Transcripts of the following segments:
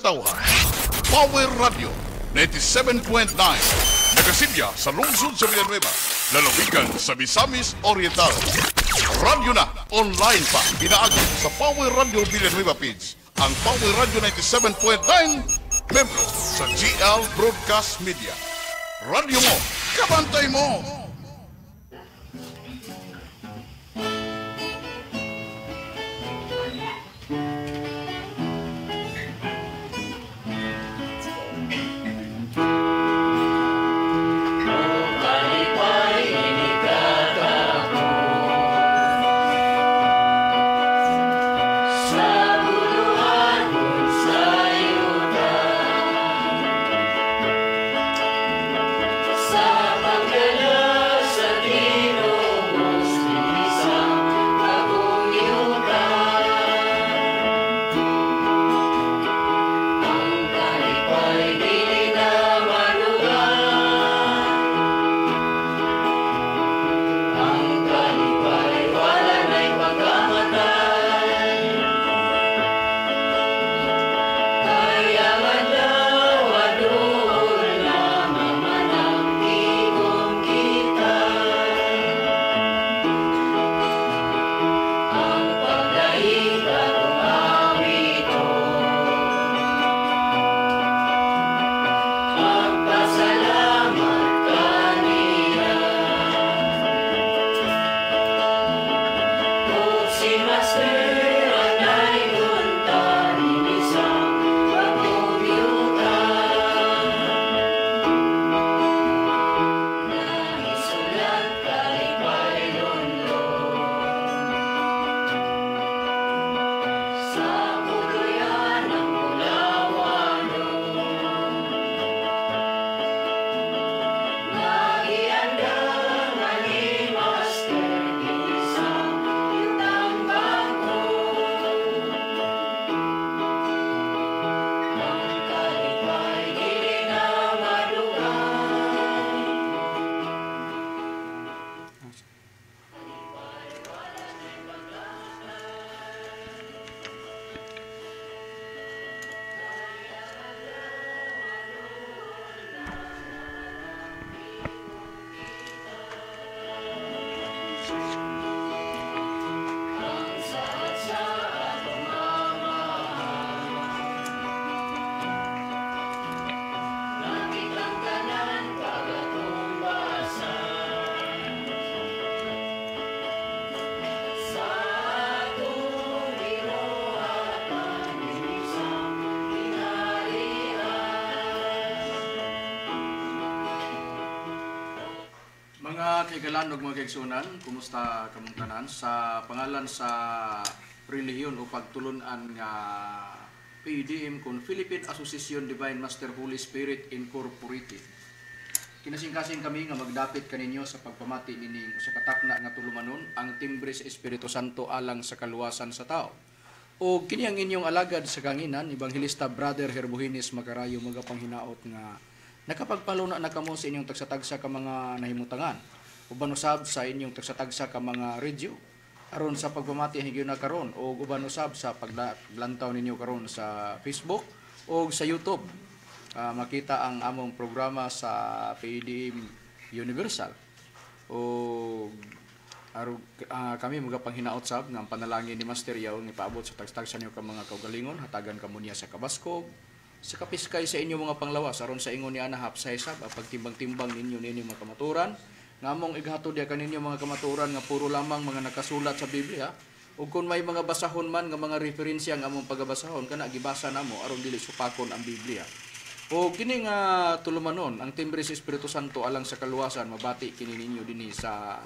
tauhan. Power Radio 97.9. Nagasilya sa lungsod sa Villanueva. Lalawigan sa Misamis Oriental. Radyo na, online pa. Pinaagin sa Power Radio Villanueva page. Ang Power Radio 97.9, membro sa GL Broadcast Media. Radyo mo, kabantay mo! Kaigalan ug mga kaigsunan, kumusta kamong tanan sa pangalan sa relihiyon o pagtulunan nga PDM kon Philippine Association Divine Master Holy Spirit Incorporated. Kinasing-kasing kami nga magdapit kaninyo sa pagpamati nining sa katakna nga tulumanon ang timbre sa Espiritu Santo alang sa kaluwasan sa tao. O kini ang inyong alagad sa kanginan, Evangelista Brother Herbuhinis Macarayo magapanghinaot nga nakapagpaluna na kamo sa inyong tagsatagsa ka mga nahimutangan. Uban usab sa inyong tagsatagsa ka mga radio aron sa pagpamati higyo na karon o uban usab sa paglantaw ninyo karon sa Facebook o sa YouTube. Makita ang among programa sa PDM Universal. O kami magapanghinaot sab nga ang panalangin ni Master Yaw ni paabot sa tagstagsa niyo ka mga kaugalingon, hatagan kamo niya sa kabaskog, sa kapiskay sa inyo mga panglawas aron sa ingon ni ana hapsay sab ang pagtimbang-timbang ninyo mga kamaturan. Ngamong ighatod ya kaninyo mga kamaturan nga puro lamang mga nakasulat sa Biblia. Ug kung may mga basahon man nga mga referensya nga among pagabasahon kana gibasa namo aron dili supakon ang Biblia. O kini nga tulumanon ang timbre sa Espiritu Santo alang sa kaluwasan mabati kini ninyo dinhi sa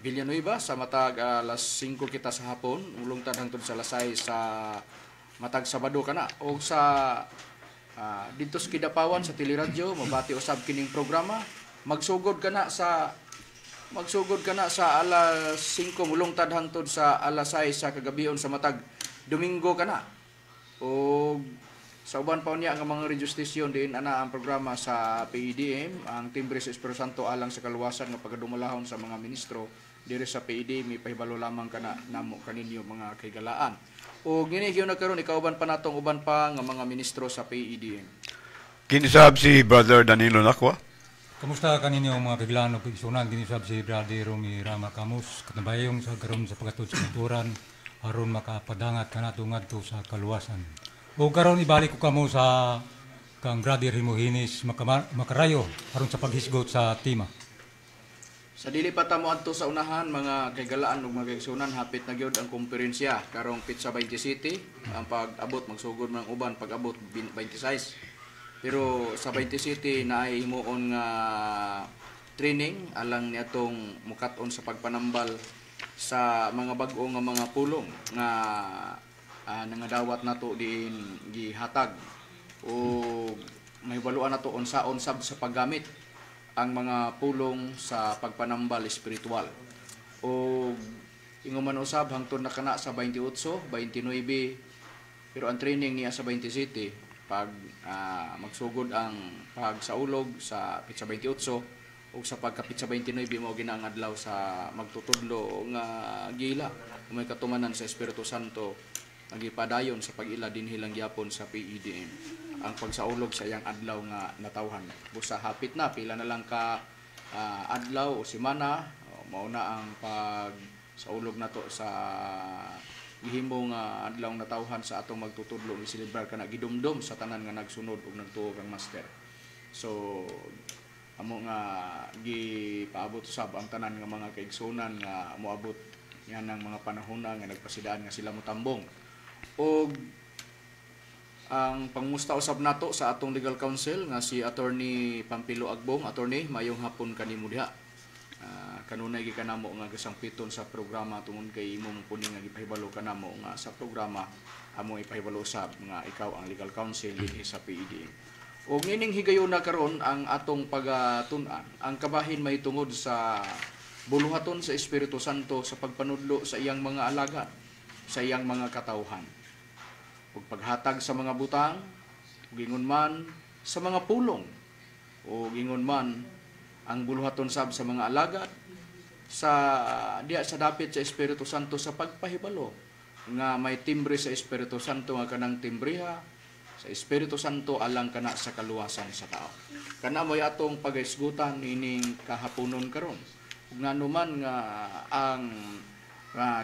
Villanueva sa matag alas 5 kita sa hapon ulong hangtod sa lasay sa matag Sabado kana o sa dito sa Kidapawan sa Teleradyo mabati usab kining programa. Magsugod ka na sa alas 5 mulong hangtod sa alas 6 sa kagabion sa matag Domingo ka na. O sa uban pa niya ang mga radio station din ana ang programa sa PDM ang timbre sa Espiritu Santo alang sa kaluwasan nga pagdumulahon sa mga ministro diri sa PDM ipahibalo lamang kana namo kaninyo mga kaigalaan. O ginigyo na karon ikauban pa natong uban pa nga mga ministro sa PEDM. Kinisab si Brother Danilo Nakwa. Kamusta kaninyo mga kaglano pagsunan ginisab si Brother Romy Rama Camus kanabayong sa karon sa pagatuod sa kulturan aron makapadangat kanato ngadto sa kaluwasan. O karon ibalik ko kamo sa kang Brother Himuhinis makarayo aron sa paghisgot sa tema. Sa dili pa tamo adto sa unahan mga kagalaan ug mga kaigsunan hapit na gyud ang komperensya karong Pizza 20 City ang pag-abot magsugod ng uban pag-abot 26. Pero sa 20 City na ay himuon nga training alang niatong mukat-on sa pagpanambal sa mga bag-o nga mga pulong nga nangadawat nato diin gihatag o may baluan nato unsaon sab sa paggamit ang mga pulong sa pagpanambal espiritual. O inguman usab hangtod na kana sa 28, 29 pero ang training niya sa 20 City pag magsugod ang pagsaulog sa Pizza 28 o sa pagka-Pizza 29 mo ginangadlaw sa magtutudlo nga gila may katumanan sa Espiritu Santo nagipadayon sa pag-ila din hilang gyapon sa PEDM ang pagsaulog sa iyang adlaw nga natawhan busa hapit na pila na lang ka adlaw o semana mauna ang pagsaulog nato sa gihimo nga adlaw natawhan sa atong magtutudlo giselebrar kana gidumdum sa tanan nga nagsunod ug nagtuo kang master. So amo nga gipaabot usab ang tanan nga mga kaigsunan nga moabot yan ang mga panahon nga nagpasidaan nga sila motambong. Og ang pangmusta usab nato sa atong legal counsel nga si Attorney Pampilo Agbong. Attorney, mayong hapon kanimo diha. Kanunay gikanamo nga gasangpiton sa programa tungod kay imong puning nga gipahibalo kanamo nga sa programa amo ipahibalo usab nga ikaw ang legal counsel dinhi sa PEDM. Og nining higayon na karon ang atong pagatun-an ang kabahin mahitungod sa buluhaton sa Espiritu Santo sa pagpanudlo sa iyang mga alagad, sa iyang mga katawhan. Ug paghatag sa mga butang, ug ingon man sa mga pulong, ug ingon man ang buluhaton sab sa mga alagad sa diya sa dapit sa Espiritu Santo sa pagpahibalo nga may timbre sa Espiritu Santo nga kanang timbriha sa Espiritu Santo alang kana sa kaluwasan sa tao. Kana mo'y atong pagaisgutan ining kahaponon karon. Ug nganuman nga ang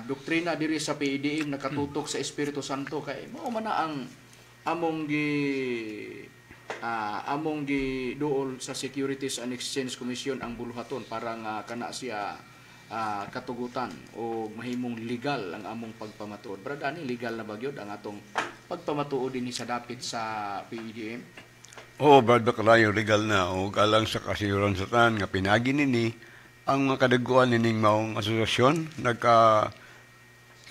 doktrina diri sa PEDM nakatutok sa Espiritu Santo kay mao man na ang among giduol sa Securities and Exchange Commission ang buluhaton para nga kana siya katugutan o mahimong legal ang among pagpamatuod. Brad, ani legal na bagyod ang atong pagpamatuod din sa dapit sa PEDM? Oo, Brad, bakalayo legal na o galang sa kasiyuran sa tan nga pinagi nini ang mga kadaguan nining maong asosasyon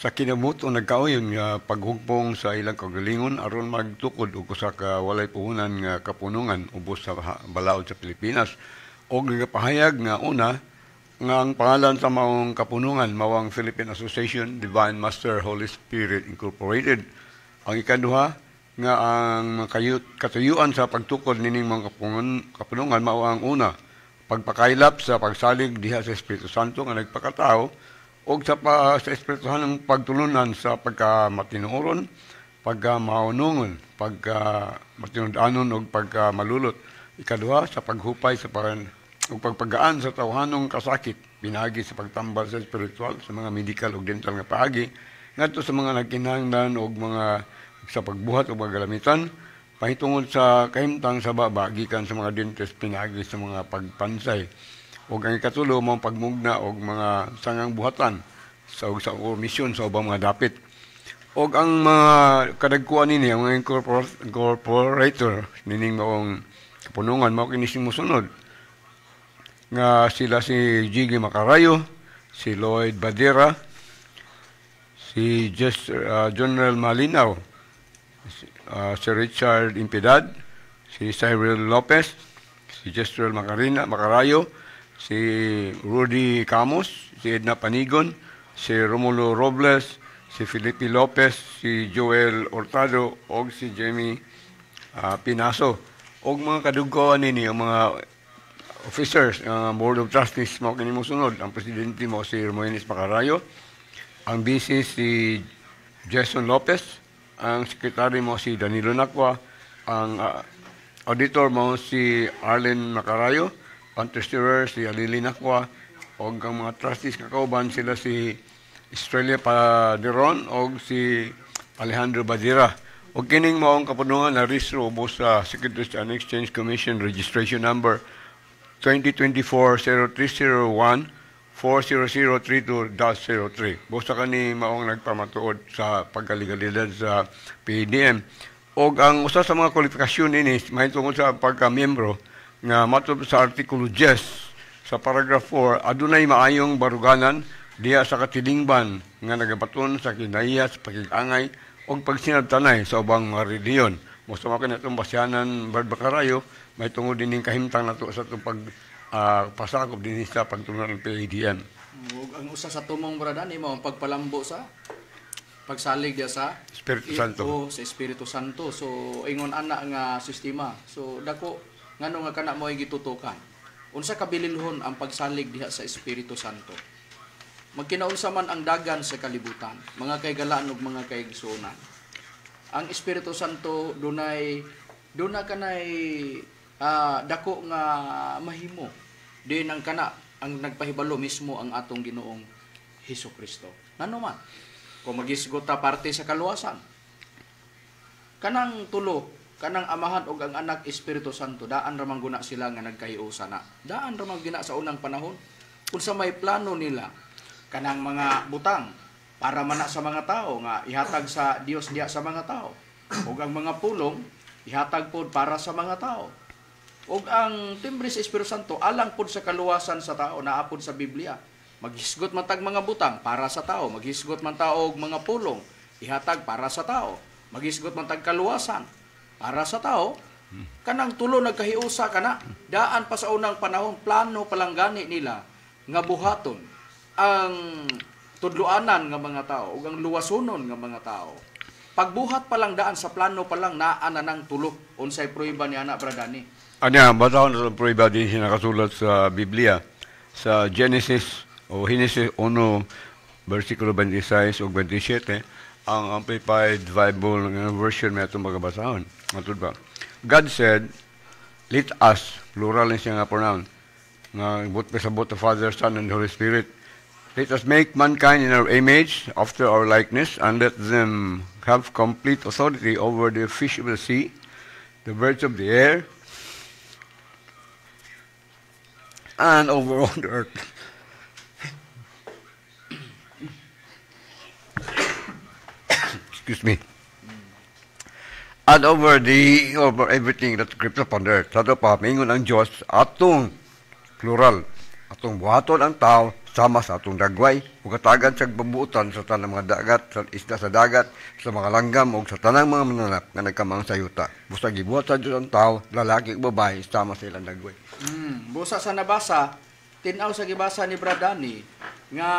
sa kinabuto nagkaoyon nga paghugpong sa ilang kagalingon aron magtukod og usa ka walay puhunan nga kapunungan ubos sa balaod sa Pilipinas og nagapahayag nga una nga ang pangalan sa maong kapunungan mawang Philippine Association Divine Master Holy Spirit Incorporated. Ang ikaduha nga ang katuyuan sa pagtukod nining mga kapunungan mao ang una pagpakaylap sa pagsalig diha sa Espiritu Santo nga nagpakatao og sa Espiritu Santo ng pagtulunan sa pagkamatinuoron, pagkamaunungon, pagkamatinudanon og pagkamalulot. Ikaduha sa paghupay sa pagpagaan sa tawhanong kasakit, pinagi sa pagtambal sa spiritual, sa mga medical ug dental nga paagi, ngadto sa mga nagkinahanglan og mga sa pagbuhat o paggalamitan, pahitungod sa kahimtang sa baba, gikan sa mga dentist, pinagi sa mga pagpansay. O ang ikatulo, mga pagmugna o mga sangang buhatan sa misyon sa ubang mga dapit. O ang mga kadagkuan nini, ang mga incorporator, nining maong kapunungan, mao kinising musunod. Nga sila si Jiggy Macarayo, si Lloyd Badera, si General Malinaw, si Richard Impedad, si Cyril Lopez, si Jestrel Macarayo, si Rudy Camus, si Edna Panigon, si Romulo Robles, si Felipe Lopez, si Joel Hurtado, o si Jamie Pinaso. O mga kadugkoan nini, ang mga officers, Board of Trustees, mo kanimo sunod. Ang presidente mo si Romuenis Macarayo, ang vice si Jason Lopez, ang sekretary mo si Danilo Nacua, ang auditor mo si Arlen Macarayo, ang treasurer si Alili Nacua, o ang mga trustees kakauban sila si Estrella Paderon o si Alejandro Badira. O kining maong kapunungan na rehistro ubos sa Securities and Exchange Commission registration number 2024-0301-40032-03. Busa ka ni maong nagpamatuod sa pagkaligalidad sa PDM. O ang usa sa mga kwalifikasyon ini, may tungkol sa pagka-membro nga matod sa Artikulo 10 sa paragraph 4, adunay maayong baruganan diya sa katilingban nga nagabaton sa kinaiya sa pakikangay o pagsinabtanay sa ubang mga reliyon. Musta mo ka na itong basyanan, Brad Bacarayo, may tungod din yung kahimtang na to sa itong pasakop din sa pagtunod ng PADM. Ang usa sa tumong bradan, mo ang pagpalambo sa pagsalig dia sa Espiritu Santo. Sa Espiritu Santo. So ingon ana nga sistema. So dako ngano nga kana mo gitutukan. Unsa kabilinhon ang pagsalig diha sa Espiritu Santo. Magkinaunsa man ang dagan sa kalibutan, mga kaygalaan ug mga kaigsuonan. Ang Espiritu Santo dunay kanay dako nga mahimo. Din ang kana ang nagpahibalo mismo ang atong Ginoong Hesukristo. Ngano man kung magisgot ta parte sa kaluwasan. Kanang tulo, kanang Amahan ug ang Anak Espiritu Santo, daan ra man guna sila nga nagkahiusa na. Daan ra man gina sa unang panahon. Unsa may plano nila kanang mga butang para mana sa mga tao nga ihatag sa Dios diya sa mga tao. Ug ang mga pulong ihatag pod para sa mga tao. Ug ang timbre sa Espiritu Santo alang pod sa kaluwasan sa tao naa pod sa Biblia. Maghisgot man tag mga butang para sa tao, maghisgot man tao og mga pulong ihatag para sa tao, maghisgot man tag kaluwasan para sa tao. Kanang tulo nagkahiusa kana, daan pa sa unang panahon plano palang gani nila nga buhaton ang tudloanan nga mga tao ug ang luwasonon nga mga tao. Pagbuhat pa lang daan sa plano pa lang naa na nang tulo. Unsay prueba ni ana bradani? Anya, batahon sa prueba din siya nakasulat sa Biblia sa Genesis 1 versikulo 26 o 27 ang Amplified Bible version may itong magabasahon. Matod ba? God said, let us, plural na siya nga pronoun, nga sa both the Father, Son, and Holy Spirit. Let us make mankind in our image, after our likeness, and let them have complete authority over the fish of the sea, the birds of the air, and over all the earth. Excuse me. And over everything that creeps upon the earth. Sa ito pa, mingon ang Diyos, atong plural, atong buhaton ang tao, sama sa atong dagway, ug katagan sa babuutan sa tanang mga dagat, sa isda sa dagat, sa mga langgam, ug sa tanang mga mananap nga nagkamang sa yuta. Busa gibuhat sa Diyos ang tao, lalaki ug babae, sama sa ilang dagway. Busa sa nabasa, tinaw sa gibasa ni Bradani, nga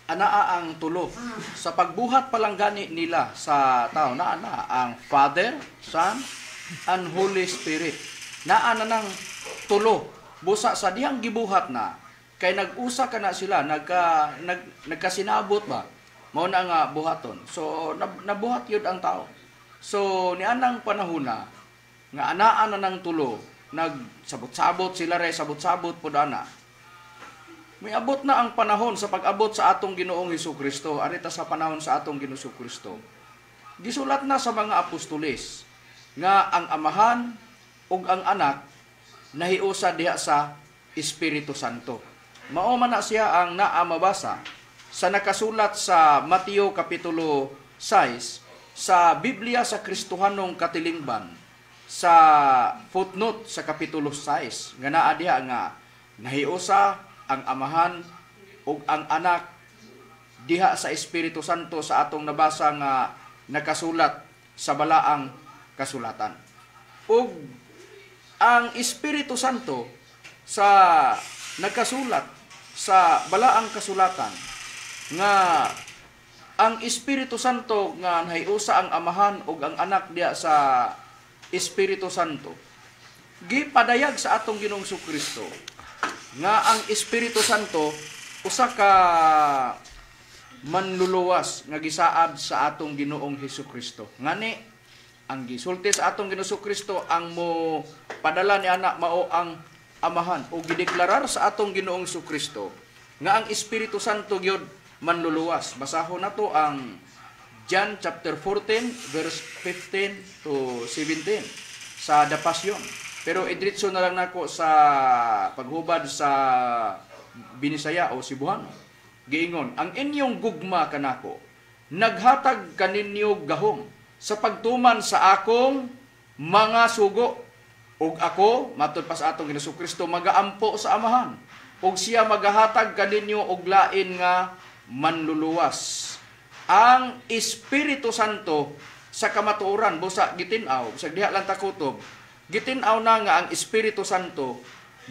anaa ang tulo. Sa pagbuhat pa lang gani nila sa tao, naa ang Father, Son, and Holy Spirit. Naa na ng tulo. Busa sa dihang gibuhat na, kay nag-usa ka na sila, nagkasinabot ba? Mao na nga buhaton. So, nabuhat yun ang tao. So, ni anang panahon na, nga anaan na ng tulo, nagsabot-sabot sila rin, sabot-sabot po na. May abot na ang panahon sa pag-abot sa atong Ginoong Hesukristo. Arita sa panahon sa atong Ginoong Hesukristo. Gisulat na sa mga apostoles nga ang Amahan ug ang Anak nahiusa diha sa Espiritu Santo. Mao man na siya ang naa mabasa sa nakasulat sa Mateo kapitulo 6 sa Biblia sa Kristohanong Katilingban sa footnote sa kapitulo 6 nga naa diha nga nahiusa ang Amahan ug ang Anak diha sa Espiritu Santo sa atong nabasa nga nakasulat sa balaang kasulatan. Ug ang Espiritu Santo sa nagkasulat sa balaang kasulatan nga ang Espiritu Santo nga nahiusa ang Amahan ug ang Anak diha sa Espiritu Santo gipadayag sa atong Ginoong Kristo nga ang Espiritu Santo usa ka manluluwas nga gisaad sa atong Ginoong Hesukristo. Ngani ang gisulti sa atong Ginoong Hesukristo ang mo padala ni anak mao ang Amahan o gideklarar sa atong Ginoong Hesukristo nga ang Espiritu Santo gyud manluluwas. Basahon nato ang John chapter 14 verse 15 to 17 sa The Passion. Pero idritso na lang nako sa paghubad sa Binisaya o Cebuano. Giingon, ang inyong gugma kanako, naghatag kaninyo gahom sa pagtuman sa akong mga sugo. Ug ako, matud pa sa atong Ginoong Kristo, magaampo sa Amahan. Ug siya magahatag kaninyo og lain nga manluluwas. Ang Espiritu Santo sa kamatuoran, busa gitin-aw, sa diha lang takutob, gitin-aw na nga ang Espiritu Santo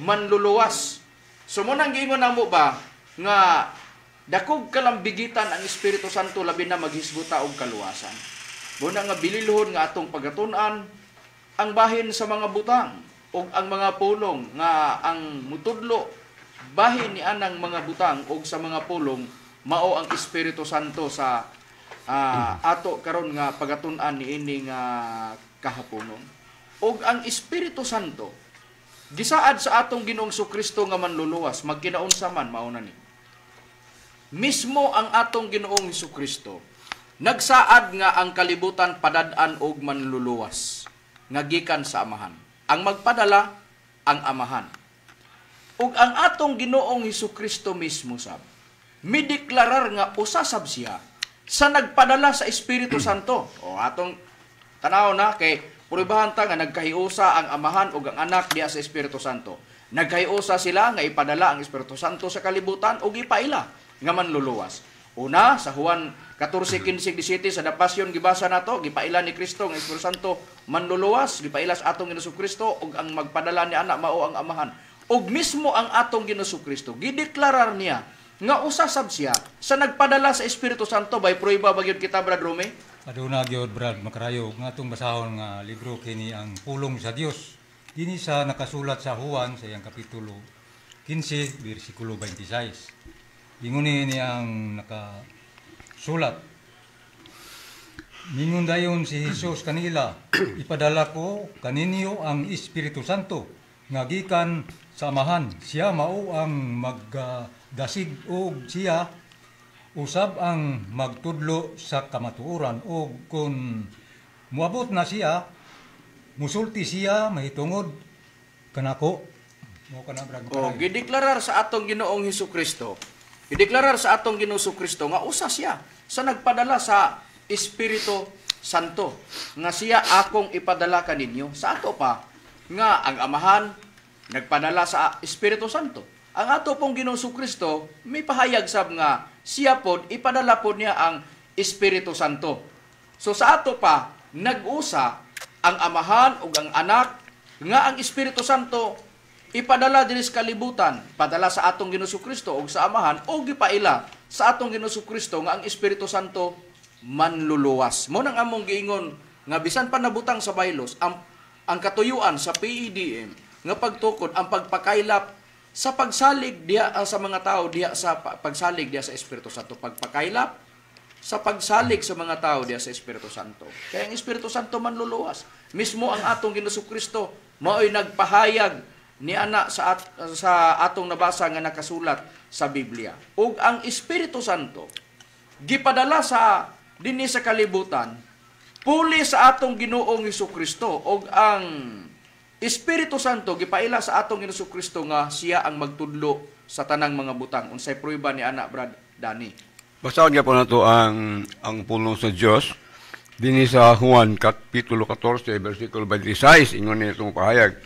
manluluwas. So mo nang giingon namo ba nga dakog kalambigitan ang Espiritu Santo labi na maghisguta og kaluwasan. Muna nga bililhon nga atong pagatun-an ang bahin sa mga butang ug ang mga pulong nga ang mutudlo bahin ni anang mga butang ug sa mga pulong mao ang Espiritu Santo sa ato karon nga pagatun-an niini nga kahaponon. Ug ang Espiritu Santo gisaad sa atong Ginoong Hesukristo nga manluluwas magkinaunsa man mao na ni. Mismo ang atong Ginoong Hesukristo nagsaad nga ang kalibutan padad-an og manluluwas nga gikan sa Amahan. Ang magpadala ang Amahan. Ug ang atong Ginoong Hesukristo mismo sab mideklarar nga usa sab siya sa nagpadala sa Espiritu Santo. O atong tanaw na kay puribahan ta nga nagkahiusa ang Amahan ug ang Anak diha sa Espiritu Santo. Nagkahiusa sila nga ipadala ang Espiritu Santo sa kalibutan ug ipaila nga manluluwas. Una sa Juan 14:15-17 sa The Passion gibasa nato, gipaila ni Kristo ang Espiritu Santo manluluwas, gipaila sa atong Ginoong Kristo ug ang magpadala ni anak mao ang Amahan. Ug mismo ang atong Ginoong Kristo gideklarar niya nga usa sab siya sa nagpadala sa Espiritu Santo. By prueba ba gyud kita, Brad Rome? Aduna gyud Brad Makarayo nga atong basahon nga libro kini ang pulong sa Dios. Kini sa nakasulat sa Juan sa iyang kapitulo 15 bersikulo 26. Ingon ni ang nakasulat. Mingon dayon si Jesus kanila, ipadala ko kaninyo ang Espiritu Santo nga gikan sa Amahan. Siya mao ang magdasig og siya usab ang magtudlo sa kamatuoran o kung muabot na siya musulti siya mahitungod kanako mo kana brad. Gideklarar sa atong Ginoong Hesukristo. Gideklarar sa atong Ginoong Hesukristo nga usa siya sa nagpadala sa Espiritu Santo nga siya akong ipadala kaninyo. Sa ato pa nga ang Amahan nagpadala sa Espiritu Santo. Ang ato pong Ginoong Hesukristo may pahayag sab nga siya pod ipadala pod niya ang Espiritu Santo. So sa ato pa nag-usa ang Amahan ug ang Anak nga ang Espiritu Santo ipadala dinhi sa kalibutan, padala sa atong Ginoong Hesukristo ug sa Amahan o gipaila sa atong Ginoong Hesukristo nga ang Espiritu Santo manluluwas. Mo nang among giingon nga bisan pa nabutang sa baylos ang katuyuan sa PEDM nga pagtukod ang pagpakaylap sa pagsalig diha sa mga tao diha sa pagsalig diha sa Espiritu Santo, pagpakaylap sa pagsalig sa mga tao diha sa Espiritu Santo. Kaya ang Espiritu Santo manluluwas. Mismo ang atong Ginoong Hesukristo mao'y nagpahayag ni ana sa atong nabasa nga nakasulat sa Biblia. Ug ang Espiritu Santo gipadala sa dinhi sa kalibutan puli sa atong Ginoong Hesukristo ug ang Espiritu Santo gipaila sa atong Ginoong Hesukristo nga siya ang magtudlo sa tanang mga butang. Unsay prueba ni ana Brad Dani? Basahan nga po na ito ang pulong sa Diyos. Dini sa Juan kapitulo 14, versikulo 26, ingon niya itong pahayag.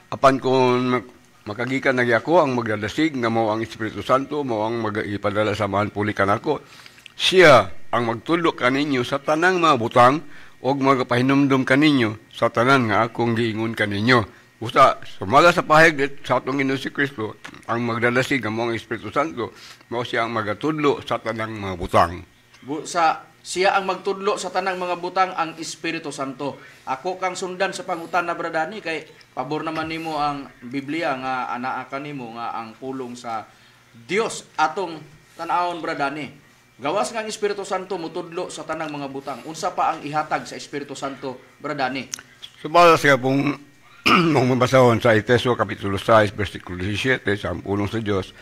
Apan kung makagikan na ako ang magdadasig nga mo ang Espiritu Santo, mo ang mag-ipadala sa mahan pulikan ako, siya ang magtulok kaninyo sa tanang mga butang o magpahinumdum kaninyo sa tanan nga akong giingon kaninyo. Busa, sumala sa pahayag sa atong Ginoong Kristo, ang magdadasig nga mo ang Espiritu Santo, mo siya ang magatudlo sa tanang mga butang. Siya ang magtudlo sa tanang mga butang, ang Espiritu Santo. Ako kang sundan sa pangutan na Bradani, kay pabor naman nimo ang Biblia nga anaa kanimo nga ang pulong sa Dios atong tan-awon Bradani. Gawas nga ang Espiritu Santo mutudlo sa tanang mga butang. Unsa pa ang ihatag sa Espiritu Santo, Bradani? Subala siya pong mong mabasahon sa Efeso Kapitulo 6, versikulo 17, sa pulong sa Diyos,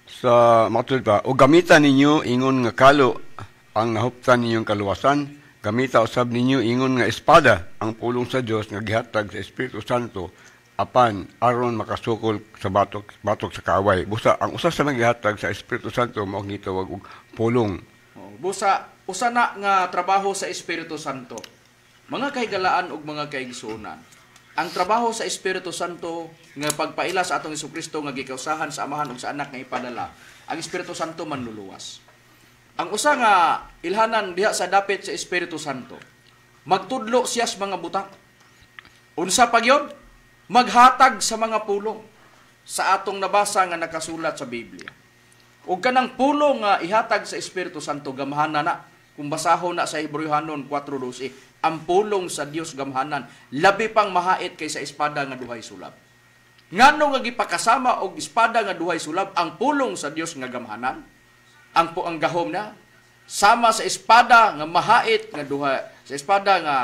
sa matulad pa, o gamitan ninyo ingon nga kalo ang nahuptan ninyong kaluwasan, gamita usab ninyo ingon nga espada ang pulong sa Diyos nga gihatag sa Espiritu Santo, apan aron makasukol sa batok sa kaaway. Busa, ang usa sa mga gihatag sa Espiritu Santo mao gitawag og pulong. Busa, usa na nga trabaho sa Espiritu Santo. Mga kahigalaan ug mga kaigsuonan. Ang trabaho sa Espiritu Santo nga pagpaila sa atong Hesukristo nga gikausahan sa Amahan ug sa Anak nga ipadala, ang Espiritu Santo manluluwas. Ang usa nga ilhanan diha sa dapit sa Espiritu Santo, magtudlo siya sa mga butang. Unsa pa gyud? Maghatag sa mga pulong sa atong nabasa nga nakasulat sa Biblia. Ug kanang pulong nga ihatag sa Espiritu Santo gamhanan na. Kung basahon na sa Hebrewhanon 4:12, ang pulong sa Dios gamhanan labi pang mahait kaysa espada nga duhay sulab. Ngano nga gipakasama og espada nga duhay sulab ang pulong sa Dios nga gamhanan? Ang gahom na sama sa espada nga mahait nga duhay, sa espada nga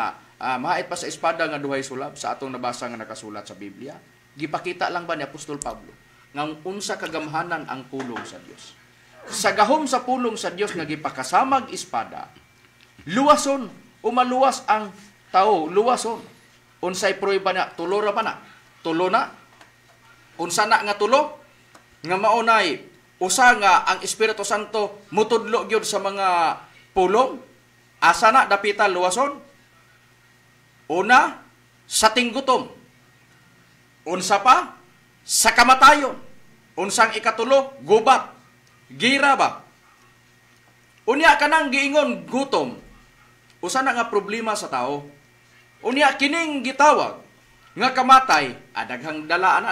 mahait pa sa espada nga duhay sulab sa atong nabasa nga nakasulat sa Biblia. Gipakita lang ba ni Apostol Pablo nga unsa kagamhanan ang pulong sa Dios? Sa gahom sa pulong sa Dios nga gipakasamag espada, luwason o maluwas ang tao, luwason. Unsay prueba na? Tulo ra pa na. Tulo na. Unsa na nga tulo? Nga maunay, usa nga ang Espiritu Santo mutudlo gyud sa mga pulong. Asa na dapita luwason? Una, sa tinggutom. Unsa pa? Sa kamatayon. Unsang ikatulo? Gubat. Gira ba? Unya ka nang giingon gutom. Usa na nga problema sa tao. Unya kining gitawag nga kamatay, daghang dalaan na,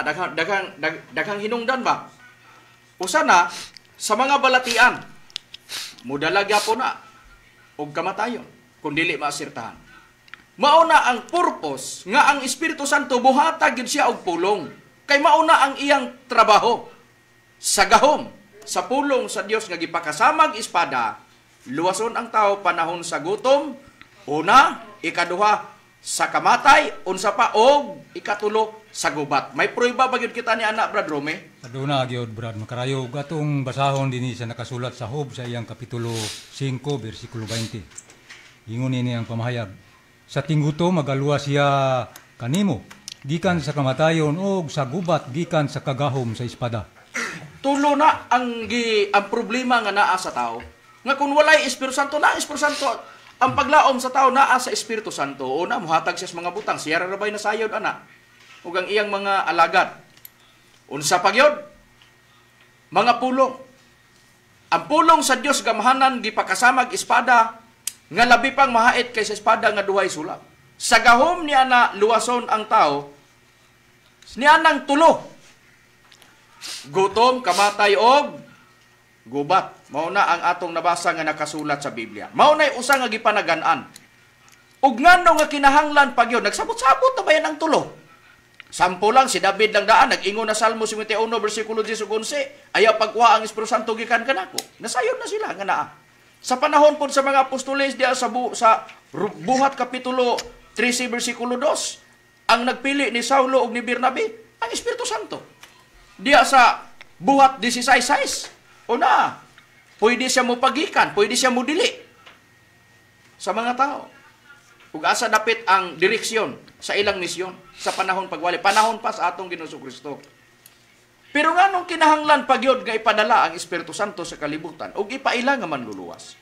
daghang hinungdan ba? Usa na sa mga balatian. Mudalag gyapon na og kamatayon kun dili maasirtahan. Mauna ang purpose nga ang Espiritu Santo buhatag gid siya og pulong. Kay mauna ang iyang trabaho sa gahom sa pulong sa Dios nga gipakasamag espada, luwason ang tao panahon sa gutom, una, ikaduha sa kamatay, unsa pa og ikatulo sa gubat. May prueba ba gyud kita ni anak Brad Rome? Aduna gyud Brad Makarayo gatong basahon dinhi sa nakasulat sa Job sa iyang kapitulo 5 bersikulo 20. Ingon ini ang pamahayag. Sa tingguto magaluwa siya kanimo, gikan sa kamatayon og sa gubat gikan sa kagahom sa espada. Tulo na ang problema nga naa sa tao. Nga kung walay Espiritu Santo, na Espiritu Santo, ang paglaom sa tao naa sa Espiritu Santo. Una, muhatag siya sa mga butang. Siya rabay na sayod, ana. Ug ang iyang mga alagad. Unsa pa gyud? Mga pulong. Ang pulong sa Dios gamhanan gipakasamag espada nga labi pang mahait kaysa espada nga duhay sulab. Sa gahom niya na luwason ang tao, niya nang tulo. Gutom, kamatay og gubat. Mao na ang atong nabasa nga nakasulat sa Biblia. Mao na usa nga gipanagan-an. Ug ngano nga kinahanglan pag yun, nagsabot-sabot na ba yan ang tulo? Sampo lang, si David lang daan, nag-ingon na Salmo 51, versikulo 10-11, ayaw pagkuha ang Espiritu Santo gikan kanako. Nasayon na sila nga naa. Sa panahon po sa mga apostoles diya sa Buhat Kapitulo 13, versikulo 2, ang nagpili ni Saulo ug ni Bernabe, ang Espiritu Santo. Diya sa Buhat 16:6, una, pwede siya mo pagikan, pwede siya mo dili sa mga tao. Ug asa dapit ang direksyon sa ilang misyon sa panahon pagwali, panahon pa sa atong Ginoong Kristo. Pero nganong kinahanglan pagyod nga ipadala ang Espiritu Santo sa kalibutan ug ipaila nga manluluwas?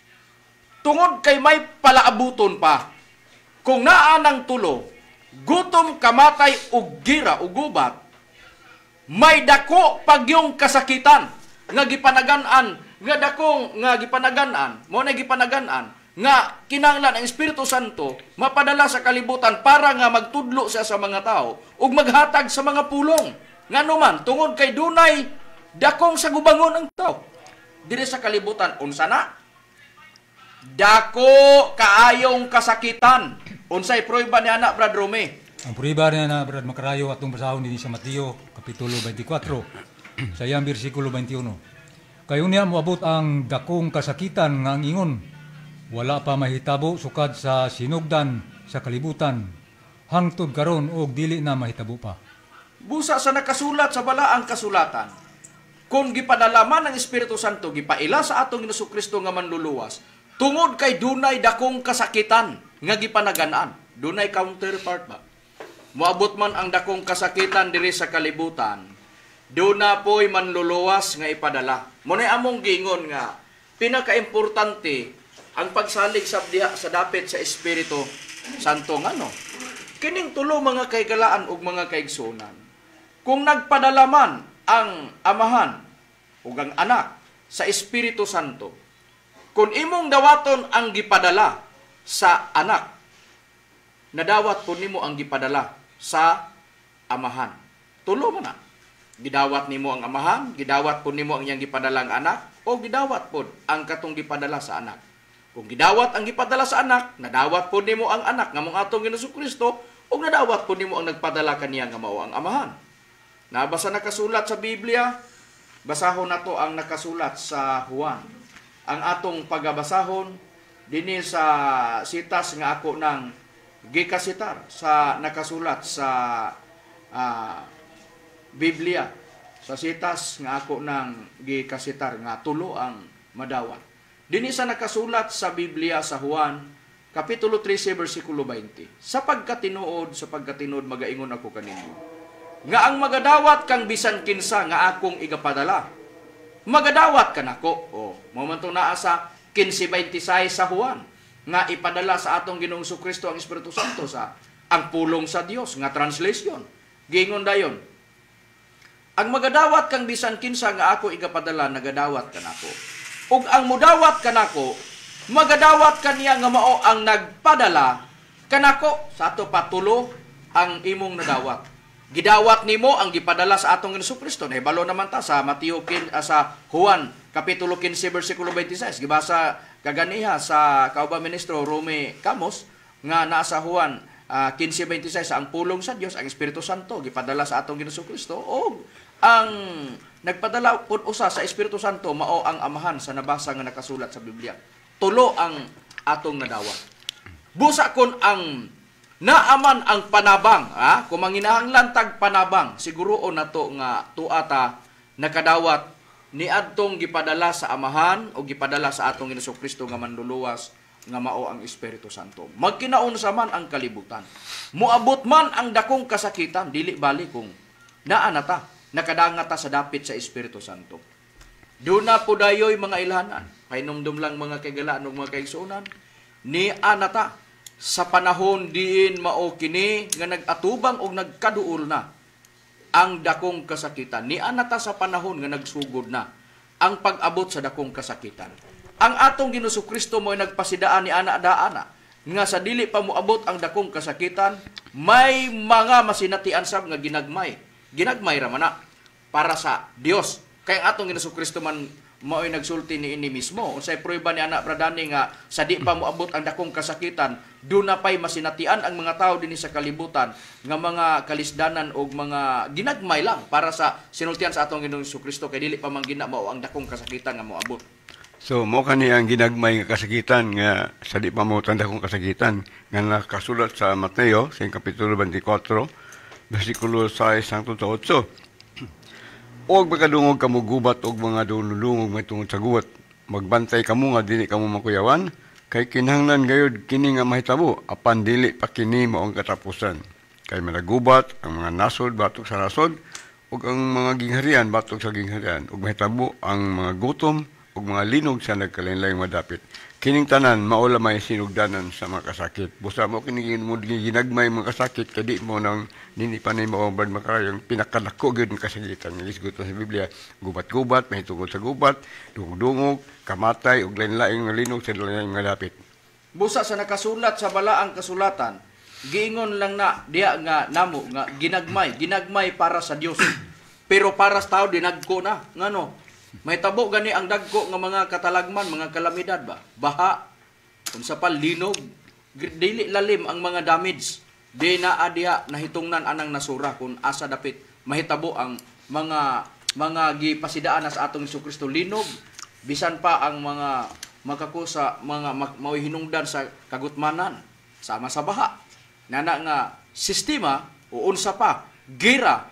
Tungod kay may palaabuton pa. Kung naa nang tulo, gutom, kamatay ug gira ug gubat, may dako pagyong kasakitan nga gipanagan-an, nga dakong nga gipanagan-an, mo na gipanagan-an nga kinahanglan ang Espiritu Santo mapadala sa kalibutan para nga magtudlo siya sa mga tao ug maghatag sa mga pulong. Ngano man tungod kay dunay dakong sa gubangon ang tao diri sa kalibutan. Unsa na? Dako kaayong kasakitan. Unsay prueba ni anak Brad Rome? Ang prueba niya na Brad Makarayo atong basahon dinhi sa Mateo kapitulo 24 sa iyang bersikulo 21. Kayo niya moabot ang dakong kasakitan nga ang ingon. Wala pa mahitabo sukad sa sinugdan sa kalibutan. Hangtod karon og dili na mahitabo pa. Busa sa nakasulat sa balaang kasulatan, kung gipadalaman ng Espiritu Santo, gipaila sa atong Jesucristo nga manluluwas, tungod kay dunay dakong kasakitan nga gipanaganaan. Dunay counterpart ba? Moabot man ang dakong kasakitan diri sa kalibutan, duna po'y manluluwas nga ipadala. Munay among gingon nga, pinaka-importante ang pagsalig sa diha sa dapit sa Espiritu Santo nga no. Kining tulo mga kaigalaan ug mga kaigsunan. Kung nagpadala man ang Amahan ug ang Anak sa Espiritu Santo, kung imong dawaton ang gipadala sa Anak, nadawat po nimo ang gipadala sa Amahan. Tulo man na. Gidawat nimo ang Amahan, gidawat po nimo ang iyang gipadalang Anak, o gidawat po ang katong gipadala sa Anak. Kung gidawat ang gipadala sa Anak, nadawat po nimo ang Anak nga mong atong Jesucristo, o nadawat po nimo ang nagpadala kaniya nga mao ang Amahan. Nabasa nakasulat sa Biblia, basahon nato ang nakasulat sa Juan. Ang atong pagabasahon dinhi sa sitas nga ako nang gikasitar sa nakasulat sa Biblia, sa sitas nga ako nang gikasitar nga tulo ang madawat. Dinhi sa nakasulat sa Biblia sa Juan kapitulo 13 bersikulo 20. Sa pagkatinuod magaingon ako kaninyo, nga ang magadawat kang bisan kinsa nga akong igapadala, magadawat ka nako. Momento naa sa 15:26 sa Juan nga ipadala sa atong Ginoong Jesucristo ang Espiritu Santo sa ang pulong sa Dios nga translation. Gingon dayon, ang magadawat kang bisan kinsa nga ako igapadala, nagadawat ka nako. Ug ang mudawat ka nako, magadawat kaniya nga mao ang nagpadala kanako. Sa ato patulo ang imong nadawat. Gidawat nimo ang gipadala sa atong Jesucristo. Nahibalo naman ta sa sa Juan kapitulo 15 bersikulo 26. Gibasa kaganiha sa kauban ministro Rome Camus nga nasa Juan 15:26 ang pulong sa Dios, ang Espiritu Santo gipadala sa atong Jesucristo, o ang nagpadala pud usa sa Espiritu Santo mao ang Amahan sa nabasa nga nakasulat sa Biblia. Tulo ang atong nadawat. Busa kon ang naaman ang panabang, kung manginahanglan tag panabang, siguroon nato nga tuata nakadawat ni adtong gipadala sa Amahan o gipadala sa atong Jesucristo nga manluluwas nga mao ang Espiritu Santo. Magkinaon sa man ang kalibutan. Moabot man ang dakong kasakitan, dili bali kung naa na ta, nakadangata sa dapit sa Espiritu Santo. Duna po dayoy mga ilhanan, painumdum lang mga kaigalaan ug mga kaigsunan, ni anata sa panahon diin mao kini nga nagatubang og nagkaduol na ang dakong kasakitan. Ni anata sa panahon nga nagsugod na ang pag-abot sa dakong kasakitan. Ang atong Ginoong Kristo mo ay nagpasidaan ni ana-daana nga sa dili pa moabot ang dakong kasakitan, may mga masinatian sab nga ginagmay. Ginagmay ra man na para sa Dios. Kay ang atong Ginoong Kristo man mao'y nagsulti ni ini mismo. Unsay prueba ni anak bradani nga sa di pa moabot ang dakong kasakitan, duna pay masinatian ang mga tao dinhi sa kalibutan nga mga kalisdanan og mga ginagmay lang para sa sinultian sa atong Ginoong Kristo, kay dili pa man gina mao ang dakong kasakitan nga moabot. So, mo kani ang ginagmay nga kasakitan nga sa di pa mo tanda kong kasakitan nga nakasulat sa Mateo sa kapitulo 24 bersikulo 6 hangtod sa 8. Og magkadungog kamo gubat og mga dululungog may tungod sa gubat, magbantay kamo nga dili kamo makuyawan, kay kinahanglan gayud kini nga mahitabo apan dili pa kini mao ang katapusan. Kay managubat ang mga nasod batok sa nasod ug ang mga gingharian batok sa gingharian, ug mahitabo ang mga gutom ug mga linog sa nagkalain-laing madapit. Kining tanan maula may sinugdanan sa mga kasakit. Busa mo kining ginagmay mga kasakit kadi mo nang dili pa ni mao bad makayong pinakadako gyud ng kasakitan. Gisgot sa Biblia, gubat-gubat, mahitungod sa gubat, dungog-dungog, kamatay ug lain-laing nga linog sa lain-laing madapit. Busa sa nakasulat sa balaang kasulatan, giingon lang na diya nga namo nga ginagmay para sa Dios. Pero para sa tao dinagko na ngano. May tabo gani ang dagko nga mga katalagman, mga kalamidad ba? Baha, unsa pa linog, dili lalim ang mga damage. Di na adiha nahitungnan anang nasura kung asa dapit mahitabo ang mga mga gipasidaan na sa atong Jesucristo linog bisan pa ang mga makakusa mga mao'y hinungdan sa kagutmanan sama sa baha nana nga sistema o unsa pa gira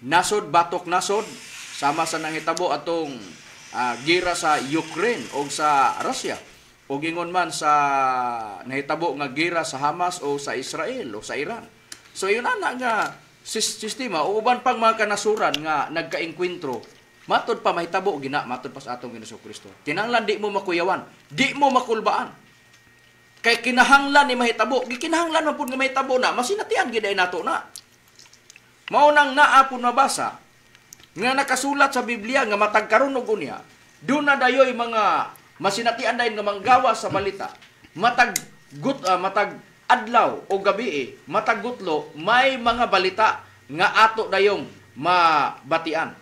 nasod batok nasod sama sa nangitabo atong gira sa Ukraine o sa Russia o gingon man sa nahitabo nga gira sa Hamas o sa Israel o sa Iran. So yun nga sistema o uban pang mga kanasuran nga nagkaengkwentro matod pa mahitabo gina matod pa sa atong Ginoong Kristo. Kinahanglan di mo makuyawan, di mo makulbaan. Kay kinahanglan ni mahitabo, gikinahanglan man pud nga mahitabo na masinatian gid ay nato na. Mao nang naa pud mabasa nga nakasulat sa Biblia nga matag karon og unya, do na dayoy mga masinatian dayon nga manggawa sa balita. Matag adlaw o gabi matag gutlo may mga balita nga ato dayong mabatian.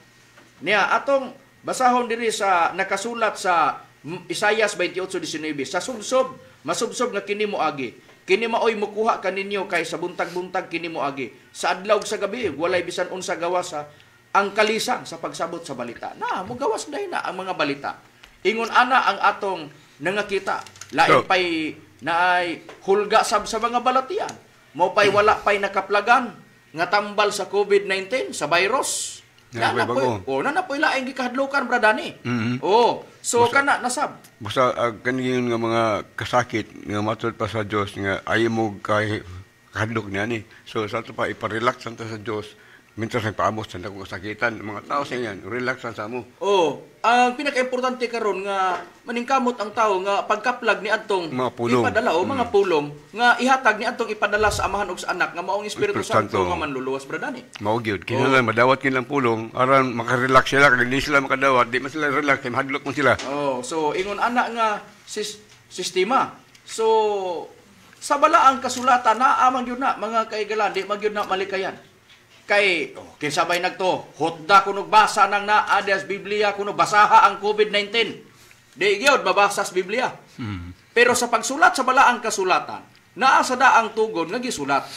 Niya atong basahon diri sa nakasulat sa Isaias 28:19 sa subsob masubsob nga kini moagi kini maoy mukuha kaninyo kay sa buntag-buntag kini moagi sa adlaw sa gabi walay bisan unsa gawas sa ang kalisang sa pagsabot sa balita na mugawas dayon na ang mga balita ingon ana ang atong nangakita lain pay naay hulga sab sa mga balatian mao pay wala pay nakaplagan nga tambal sa COVID-19 sa virus. Nanapoy laing gikahadlukan bradani. So kana nasab. Basta kanin nga mga kasakit nga matod pa sa Dios nga ayo mo kay kahadlok niya ni. So sa to pa iparelax ta sa Dios. Mintas nagpaamos sa dagong kasakitan mga tao sa iyan, relax sa mo. Ang pinaka-importante karon nga maningkamot ang tao nga pagkaplag ni adtong ipadala o mga pulong nga ihatag ni adtong ipadala sa amahan ug sa anak nga maong Espiritu Santo nga manluluwas bradani. Mao gyud kinahanglan madawat kilang pulong aron makarelax sila kag di sila makadawat di man sila relax kay mahadlok mo sila. So ingon ana nga sistema. So sa balaang kasulatan naa man gyud na mga kaigalan di man gyud na malikayan. Kay kinsabay nagto hotda kuno basa nang naa sa Biblia kuno basaha ang COVID-19. Di gyud mabasa sa Biblia. Pero sa pagsulat sa balaang kasulatan, naa sa daang tugon nga gisulat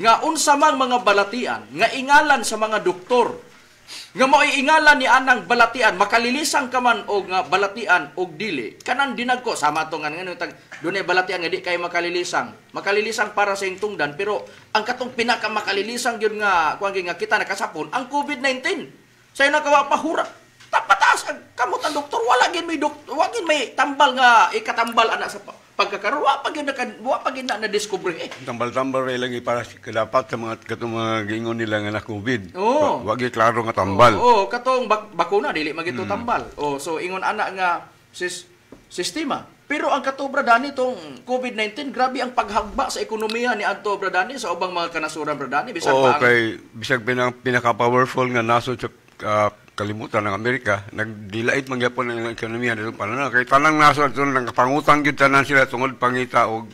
nga unsa mang mga balatian nga ingalan sa mga doktor nga mao'y ingalan ni anang balatian makalilisang ka man og nga balatian og dili kanang dinagko sama to nga ngano tag dunay balatian nga di kay makalilisang para sa tungdan pero ang katong pinaka makalilisang gyud nga kuan nga kita nakasapon ang COVID-19 say nakawa pahura tapataas ang kamot ang doktor wala gid may tambal nga ikatambal ana sa pagkakaroon wa pa gid na discover tambal-tambal ray lagi para dapat sa mga katong mga gingon nila nga na COVID. Wa gyud klaro nga tambal. Katong bakuna dili magito tambal. So ingon ana nga sistema. Pero ang katobra dani tong COVID-19 grabe ang paghagba sa ekonomiya ni adto bradani sa ubang mga kanasuran bradani bisan pa kay bisag pinaka-powerful nga nasod sa kalimutan ng Amerika, nagdilait mangyapon ang ekonomiya dito panana kay tanang nasod doon nang pangutang gyud tanan sila tungod pangita og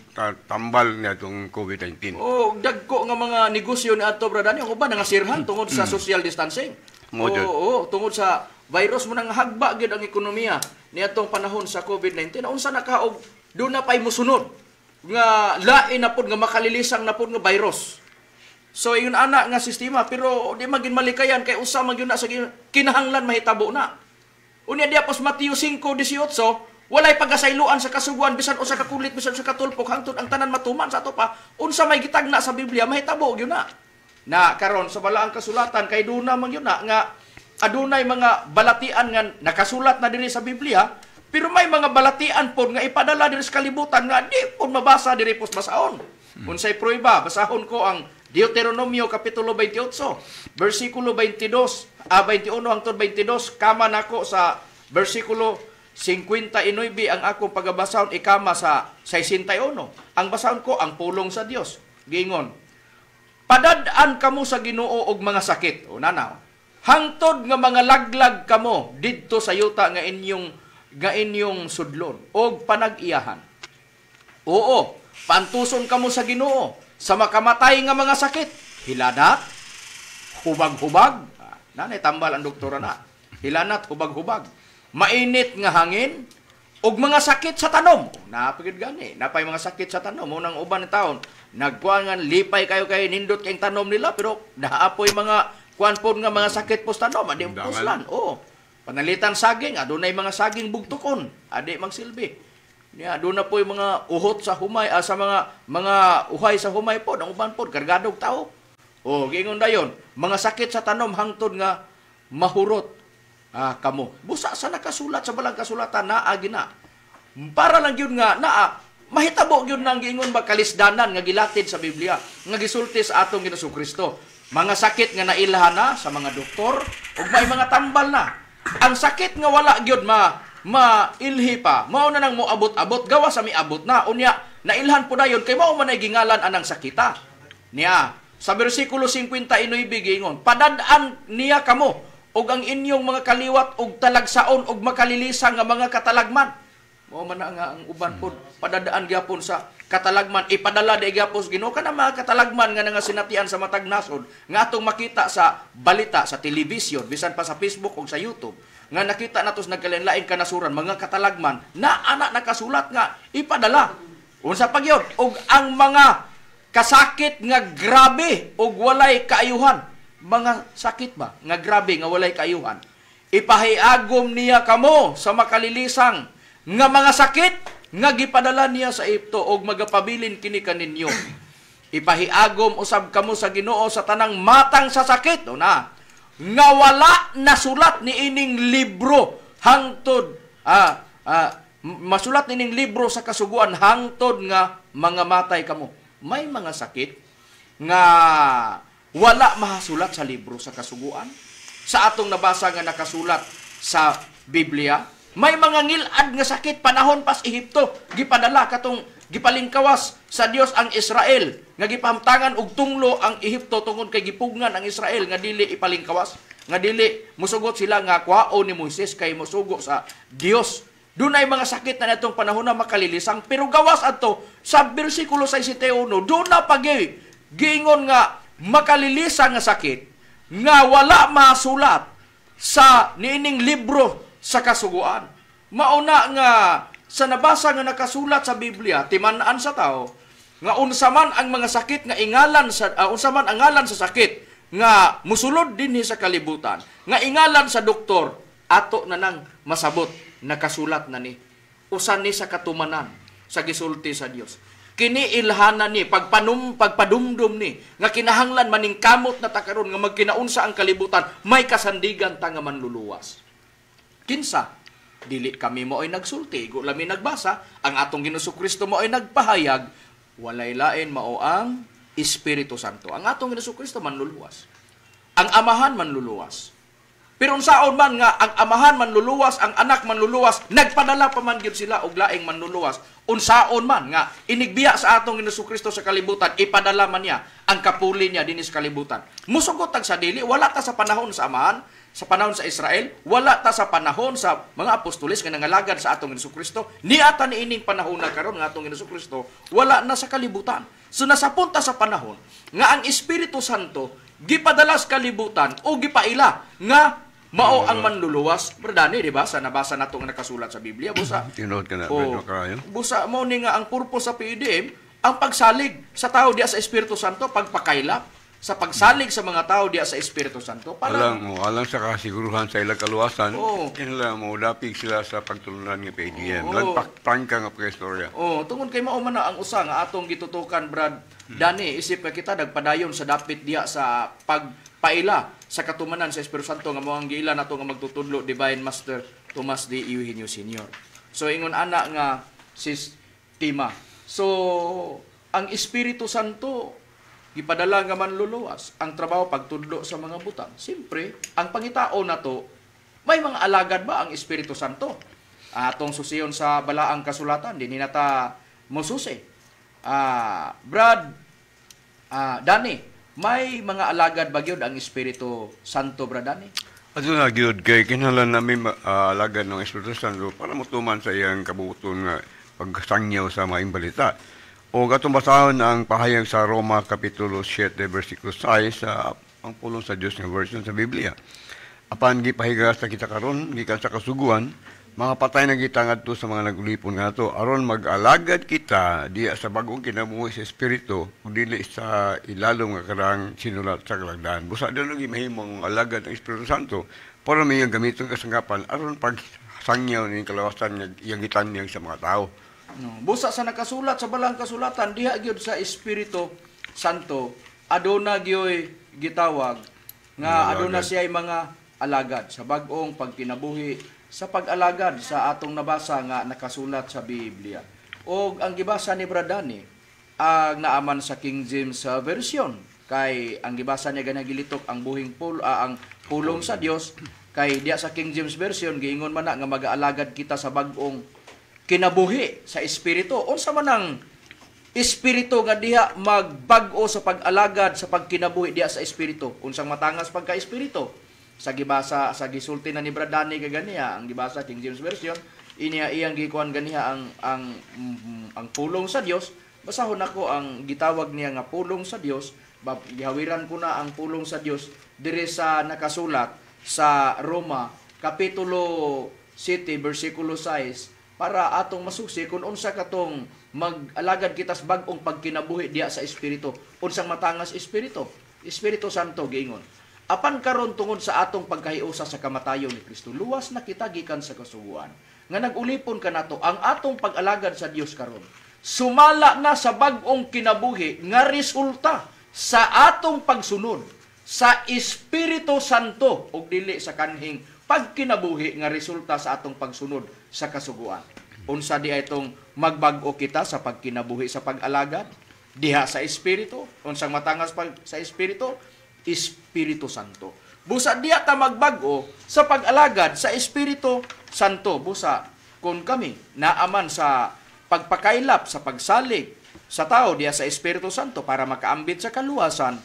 tambal niya itong COVID-19. Dagko nga mga negosyo ni adto bradani ang uban nga sirhan tungod sa social distancing. Tungod sa virus mo nang hagba gyud ang ekonomiya niadtong panahon sa COVID-19. Unsa na ka og do na pay mosunod nga lain na pud nga makalilisang na pud nga virus. So yun ana nga sistema pero di magin malikayan kay usa man gyud na sa kinahanglan mahitabo na. Unya diha pos Mateo 5:18 walay pagasayloan sa kasuguan bisan usa ka kulit bisan sa katulpok hangtod ang tanan matuman sa ato pa unsa may gitagna sa Biblia mahitabo gyud na. Na karon sa balaang kasulatan kay duna man gyud na nga adunay mga balatian nga nakasulat na diri sa Biblia pero may mga balatian pod nga ipadala diri sa kalibutan nga di pod mabasa diri pos basaon. Unsay prueba basahon ko ang Deuteronomio kapitulo 28 bersikulo 21 hangtod 22 kama nako sa bersikulo 59 ang akong pagabasahon ikama sa 61 ang basahon ko ang pulong sa Dios gingon padad-an kamo sa Ginoo og mga sakit nanaw hangtod nga mga laglag kamo didto sa yuta nga inyong sudlon og panag-iyahan pantuson kamo sa Ginoo sa makamatay nga mga sakit, hilanat, hubag-hubag, nanay tambal ang doktora na, hilanat, hubag-hubag, mainit nga hangin, ug mga sakit sa tanom. Napagid gani, napay mga sakit sa tanom, unang uban ng taon, nagkuangan, lipay kayo kay nindot kayong tanom nila, pero naapoy mga kuan po nga mga sakit po sa tanom, adi puslan. Oh, panalitan saging, adunay mga saging bugtukon, adi magsilbi. Niya, doon na po yung mga uhot sa humay, sa mga uhay sa humay po, ang uban po, kargadog tao. O, gingon dayon, mga sakit sa tanom hangtod nga mahurot kamo. Busa sa nakasulat sa balang kasulatan na agina. Para lang yun nga, mahitabo yun nang gingon ba kalisdanan nga gilatid sa Biblia, nga gisulti sa atong Ginoong Kristo. Mga sakit nga nailhan na sa mga doktor, o may mga tambal na. Ang sakit nga wala gyud mailhi pa, mao na nang mo abot-abot, gawa sa miabot na. Unya, nailhan po na yun, kay mao man ay gingalan anang sakita. Niya, sa versikulo 59 gingon, padadaan niya kamo, og ang inyong mga kaliwat, og talagsaon, og makalilisang nga mga katalagman. Mao man na nga ang uban po, padadaan gyapon sa katalagman, ipadala di gyapon Ginoo kana mga katalagman nga nga sinatian sa matag nasod, nga atong makita sa balita, sa television, bisan pa sa Facebook o sa YouTube, nga nakita natos nagkalain-lain kanasuran, mga katalagman, na anak nakasulat nga, ipadala. Unsa pa gyud, og ang mga kasakit nga grabe, og walay kaayuhan, mga sakit ba, nga grabe, nga walay kaayuhan, ipahiagom niya kamo sa makalilisang, nga mga sakit, nga gipadala niya sa Ehipto, og magapabilin kini kaninyo. Ipahiagom usab kamo sa Ginoo sa tanang matang sa sakit, o na, nga wala nasulat ni ining libro hangtod masulat ni ining libro sa kasuguan hangtod nga mga matay kamo. May mga sakit nga wala mahasulat sa libro sa kasuguan, sa atong nabasa nga nakasulat sa Biblia. May mga ngilad nga sakit panahon pas Ehipto, gipadala katong gipalingkawas sa Dios ang Israel, nga gipahamtangan og tunglo ang Ehipto tungod kay gipugnan ang Israel nga dili ipalingkawas, nga dili musugot sila nga kwaon ni Moises kay musugo sa Dios. Dunay mga sakit na natong panahon na makalilisang, pero gawas adto sa bersikulo 61, doon na giingon nga makalilisang nga sakit nga wala masulat sa niining libro sa kasuguan. Mauna nga sa nabasa nga nakasulat sa Biblia, timan-an sa tao, nga unsa man ang mga sakit nga ingalan sa unsa man ang ngalan sa sakit nga musulod dinhi sa kalibutan, nga ingalan sa doktor, ato na nang masabot nakasulat na ni. Usan ni sa katumanan sa gisulti sa Dios. Kini ilhanan ni pagpadumdum ni nga kinahanglan maning kamot na takaron nga magkinaunsa ang kalibutan, may kasandigan ta nga manluluwas. Kinsa dili kami mo ay nagsulti, go lami nagbasa, ang atong Ginoong Kristo mo ay nagpahayag, walay lain mao ang Espiritu Santo. Ang atong Ginoong Kristo manluluwas. Ang amahan manluluwas. Pero unsaon man nga ang amahan manluluwas, ang anak manluluwas, nagpadala pa man gyud sila og laing manluluwas. Unsaon man nga inigbiya sa atong Ginoong Kristo sa kalibutan, ipadala man niya ang kapuli niya dinhi sa kalibutan. Musugot tag sa dili, wala ta sa panahon sa amahan, sa panahon sa Israel, wala ta sa panahon sa mga apostoles nga nangalagad sa atong Ginoong Kristo, niata niining panahon na karon nga atong Ginoong Kristo, wala na sa kalibutan. So nasapunta sa panahon nga ang Espiritu Santo gipadala sa kalibutan o gipaila nga mao ang manluluwas. Bradani, di ba? Sa nabasa nato nga nakasulat sa Biblia, busa. Tinod ka na, busa mo ni nga ang purpose sa PDM, ang pagsalig sa tao diya sa Espiritu Santo, pagpakaila sa pagsalig sa mga tao diya sa Espiritu Santo. Alang sa kasiguruhan sa ilang kaluwasan, kinala mo, dapig sila sa pagtulunan ng PDM. Nagpakprangka nga pag-istorya. Tungod kay mao man na ang usa nga atong gitutukan, Brad Dani, isip ka kita, nagpadayon sa dapit diya sa pagpaila sa katumanan sa Espiritu Santo nga moang giila nato nga magtutudlo Divine Master Tomas D. Eugenio Sr. So ingon ana nga sistema. So ang Espiritu Santo gipadala nga manluluwas, ang trabaho pagtudlo sa mga butang. Siyempre, ang pangitao na to, may mga alagad ba ang Espiritu Santo? Atong susiyon sa balaang kasulatan, din nata mosusi. Brad Dani, may mga alagad ba gyud ang Espiritu Santo, Brad Dani? Ato na gyud kay kinahanglan namin alagad ng Espiritu Santo para motuman sa iyang kabuton nga pagsangyaw sa maayong balita. O katong basahon ang pahayag sa Roma Kapitulo 7, versikulo 6 sa ang pulong sa Diyos nga version sa Biblia. Apan gipahiga sa kita karon gikan sa kasuguan, mga patay na kita ngadto sa mga nagulipon nga to aron mag-alagad kita diya sa bagong kinabuhi sa espiritu ug dili sa ilalom nga karang sinulat sa kalagdaan. Busa daw lagi mahimong alagad ng Espiritu Santo para may gamiton kasanggapan aron pag sangyaw ni kalawasan nga iyang gitanyag sa mga tao. No. Busa sa nakasulat sa balang kasulatan diha gyud sa Espiritu Santo aduna gyoy gitawag nga aduna siya'y mga alagad sa bag-ong pagkinabuhi sa pag-alagad sa atong nabasa nga nakasulat sa Biblia. O ang gibasa ni Bradani ang naaman sa King James version kay ang gibasa niya ganagilitok ang ang pulong sa Dios kay diya sa King James version giingon man na nga mag-aalagad kita sa bag-ong kinabuhi sa espiritu. Unsa man ang espiritu nga diha magbag-o sa pag-alagad sa pagkinabuhi diha sa espiritu? Unsang matangas pagka-espiritu? Sa gibasa sa gisulti na ni Bradani kaganiya ang gibasa King James version iniya iyang gikuan ganiha ang pulong sa Dios. Basahon ako ang gitawag niya nga pulong sa Dios. Gihawiran ko na ang pulong sa Dios dire sa nakasulat sa Roma kapitulo 7 bersikulo 6 para atong masusi kung unsa katong mag-alagad kita sa bag-ong pagkinabuhi diya sa espiritu. Unsang matangas espiritu? Espiritu Santo giingon. Apan karon tungod sa atong pagkahiusa sa kamatayon ni Kristo, luwas na kita gikan sa kasuguan. Nga nagulipon ka nato ang atong pag-alagad sa Dios karon. Sumala na sa bag-ong kinabuhi nga resulta sa atong pagsunod sa Espiritu Santo ug dili sa kanhing pagkinabuhi nga resulta sa atong pagsunod sa kasuguan. Unsa di itong magbag-o kita sa pagkinabuhi sa pag-alagad diha sa Espiritu? Unsang matangas sa Espiritu? Espiritu Santo. Busa diya ta magbag-o sa pag-alagad sa Espiritu Santo. Busa kung kami naaman sa pagpakailap, sa pagsalig sa tao diya sa Espiritu Santo para makaambit sa kaluwasan,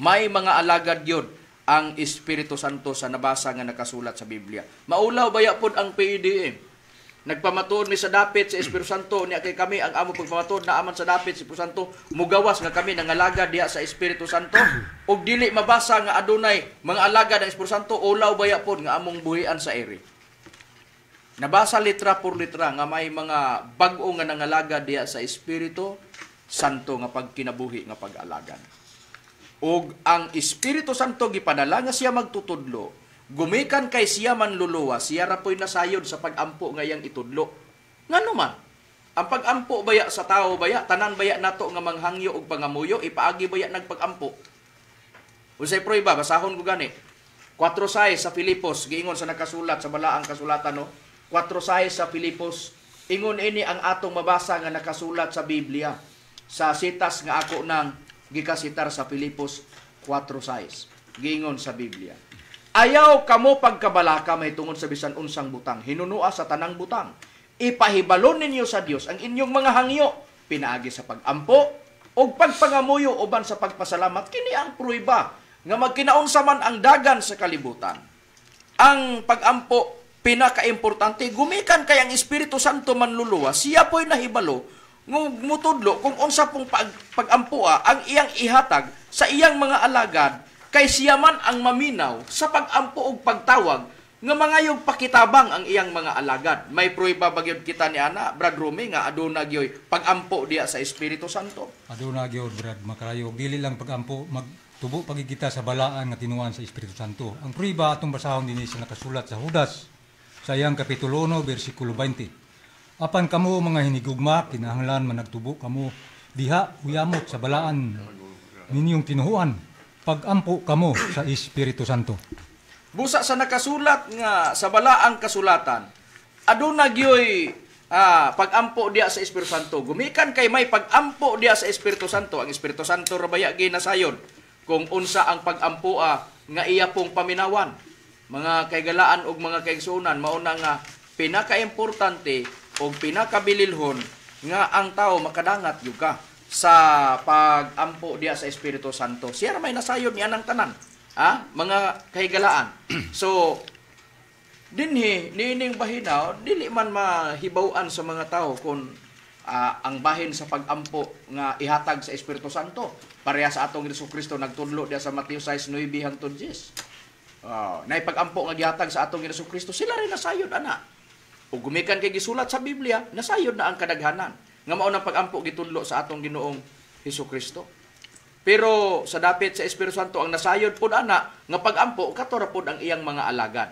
may mga alagad yun ang Espiritu Santo sa nabasa nga nakasulat sa Biblia. Maulaw baya pod ang PDM. Nagpamatuod ni sa dapit sa Espiritu Santo niya kay kami ang amo pagpamatuod na aman sa dapit sa Espiritu Santo mugawas nga kami nangalagad diha sa Espiritu Santo ug dili mabasa nga adunay mga alagad ng Espiritu Santo ulaw baya pod nga among buhian sa ere. Nabasa litra por litra nga may mga bag-o nga nangalagad diha sa Espiritu Santo nga pagkinabuhi nga pag-alagad. Ug ang Espiritu Santo gipadala nga siya magtutudlo. Gumikan kay siya man luluwa, siya rapoy nasayod sa pag-ampo ngayang itudlo. Ngano man? Ang pag-ampo baya sa tao baya, tanan baya nato nga manghangyo og pangamuyo, ipaagi baya nagpag-ampo. Unsay prueba, basahon ko gani. 4:6 sa Filipos, giingon sa nakasulat sa balaang kasulatan no. 4:6 sa Filipos, ingon ini ang atong mabasa nga nakasulat sa Biblia. Sa sitas nga ako nang gikasitar sa Filipos 4:6. Giingon sa Biblia. Ayaw kamo pagkabalaka may tungod sa bisan unsang butang. Hinunua sa tanang butang. Ipahibalon ninyo sa Dios ang inyong mga hangyo. Pinaagi sa pag-ampo o pagpangamuyo uban sa pagpasalamat. Kini ang pruiba nga magkinaunsa man ang dagan sa kalibutan. Ang pag-ampo, pinaka-importante, gumikan kay ang Espiritu Santo manluluwa. Siya po'y nahibalo mutudlo kung unsa pong pag-ampua ang iyang ihatag sa iyang mga alagad kay siya man ang maminaw sa pag-ampo ug pagtawag nga mangayog pakitabang ang iyang mga alagad. May pruiba bagyod kita ni ana, Brad Rumi, nga aduna gyoy pag-ampo diya sa Espiritu Santo. Aduna gyud Brad makalayo dili lang pag-ampo magtubo pagigita sa balaan nga tinuan sa Espiritu Santo. Ang pruiba atong basahon dinhi sa nakasulat sa Judas sa iyang kapitulo 1 bersikulo 20. Apan kamo mga hinigugma kinahanglan man nagtubo kamo diha uyamot sa balaan ninyong tinuhuan. Pag-ampo kamo sa Espiritu Santo. Busa sa nakasulat nga sa balaang kasulatan, aduna gyoy pag-ampo diya sa Espiritu Santo. Gumikan kay may pag-ampo diya sa Espiritu Santo. Ang Espiritu Santo rabaya ginasayon kung unsa ang pag-ampo nga iya pong paminawan. Mga kaygalaan ug mga kaigsunan mao na nga pinaka-importante o pinakabililhon nga ang tao makadangat gyud ka sa pag-ampo diya sa Espiritu Santo. Siya may nasayod niya ng tanan. Mga kahigalaan. So, dinhi, niining bahinaw, dili man mahibawan sa mga tao kung ang bahin sa pag-ampo nga ihatag sa Espiritu Santo. Pareha sa atong Jesucristo nagtudlo diya sa Mateo 6:9 hangtod 10. Nay pag-ampo nga gihatag sa atong Jesucristo, sila rin nasayod ana. ug gumikan kay gisulat sa Biblia, nasayod na ang kadaghanan nga mao nang pag-ampo gitudlo sa atong Ginoong Hesukristo. Pero sa dapit sa Espiritu Santo ang nasayod pud ana nga pag-ampo kato ra pud ang iyang mga alagad.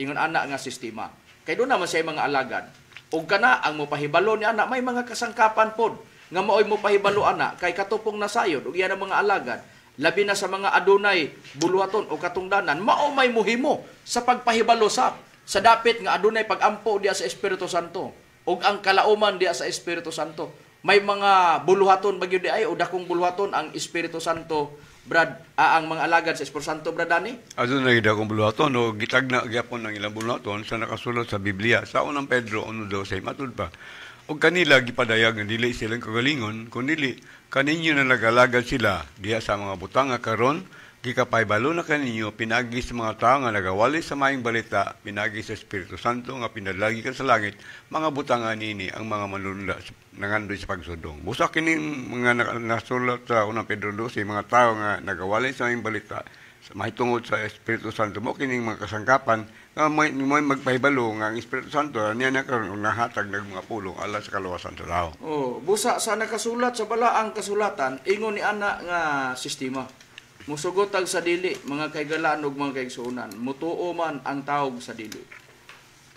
Ingon ana nga sistema. Kay do naman say mga alagad. Ug kana ang mopahibalo ni ana may mga kasangkapan pod nga maoy mopahibalo ana kay katupong nasayod ug iyan ang mga alagad. Labi na sa mga adunay buluhaton o katungdanan, mao may muhimo sa pagpahibalo sa dapit nga adunay pag-ampo diya sa Espiritu Santo ug ang kalauman diya sa Espiritu Santo. May mga buluhaton bagyo di ay o dakong buluhaton ang Espiritu Santo, brad, ang mga alagad sa Espiritu Santo, bradani. Adunay dakong buluhaton o gitagna gyapon ng ilang buluhaton sa nakasulat sa Biblia sa unang Pedro 1:12 matud pa. O kanila gipadayag nga dili silang kagalingon kundi kaninyo na nagalagad sila diha sa mga butang nga karon gikapaybalo na kaninyo pinagi sa mga tao nga nagawali sa maayong balita pinagi sa Espiritu Santo nga pinadlagi ka sa langit mga butang nini ang mga manunla nangandoy sa pagsudong. Busa kini mga nasulat sa unang Pedro 12 mga tao nga nagawali sa maayong balita sa mahitungod sa Espiritu Santo mo kining mga kasangkapan nga may magpahibalo nga ang Espiritu Santo niya na karon nahatag ng mga pulong ala sa kaluwasan sa tao. Oh, busa sa nakasulat sa balaang kasulatan ingon ni ana nga sistema. Musugotag sa dili mga kaigalaan ug mga kaigsuonan, mutuo man ang tawag sa dili.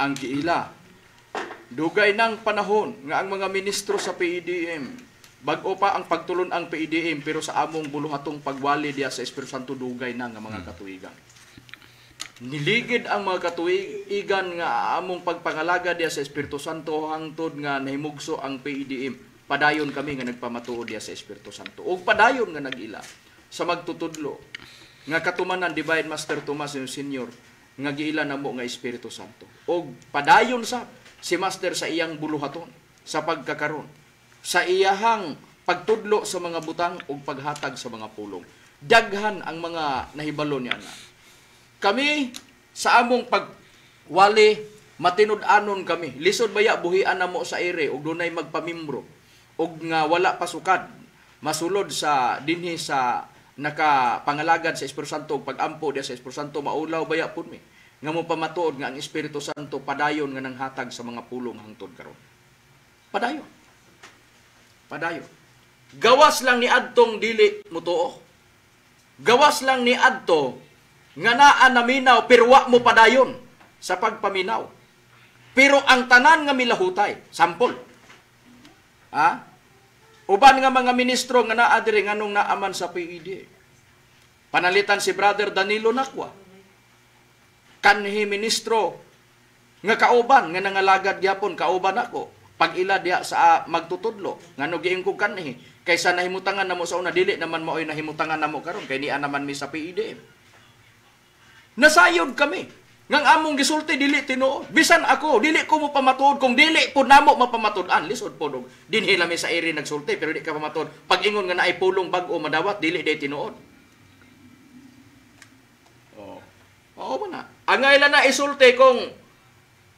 Ang kiila dugay ng panahon nga ang mga ministro sa PDM bag-o pa ang pagtulon ang PDM pero sa among buluhatong pagwali diya sa Espiritu Santo dugay na nga mga katuigan. Niligid ang mga katuigan nga among pagpangalaga diya sa Espiritu Santo hangtod nga nahimugso ang PDM. Padayon kami nga nagpamatuod diya sa Espiritu Santo. O padayon nga nagila sa magtutudlo nga katumanan Divine Master Tomas yung Senior nga giila namo nga Espiritu Santo. O padayon sa si Master sa iyang buluhaton sa pagkakaron sa iyahang pagtudlo sa mga butang o paghatag sa mga pulong. Daghan ang mga nahibalo niya na. Kami sa among pagwali matinud-anon kami. Lisod baya buhian namo sa ere ug dunay magpamimbro ug nga wala pasukad masulod sa dinhi sa nakapangalagad sa Espiritu Santo ug pag-ampo diya sa Espiritu Santo maulaw baya pud mi nga mo pamatuod nga ang Espiritu Santo padayon nga nanghatag sa mga pulong hangtod karon. Padayon. Padayon. Gawas lang ni adtong dili mutuo. Gawas lang ni adto nga naa naminaw pero wa mo padayon sa pagpaminaw. Pero ang tanan nga milahutay, sampol. Uban nga mga ministro nga naa diri nganong naaman sa PED. Panalitan si Brother Danilo Nakwa. Kanhi ministro nga kauban nga nangalagad gyapon kauban ako. Pag ila diha sa magtutudlo ngano giingkog kanhi kaysa nahimutangan namo sa una dili naman maoy nahimutangan namo karon kay niya naman mi sa PED. Nasayod kami. Ngang among gisulti dili tinuod. Bisan ako dili ko mo pamatuod kung dili pud namo mapamatudan lisod pod dinhi lami sa iri nagsulti pero di ka pamatuod. Pag ingon nga naay pulong bag-o madawat dili day tinuod. Oo ba na? Angay lang na isulti kung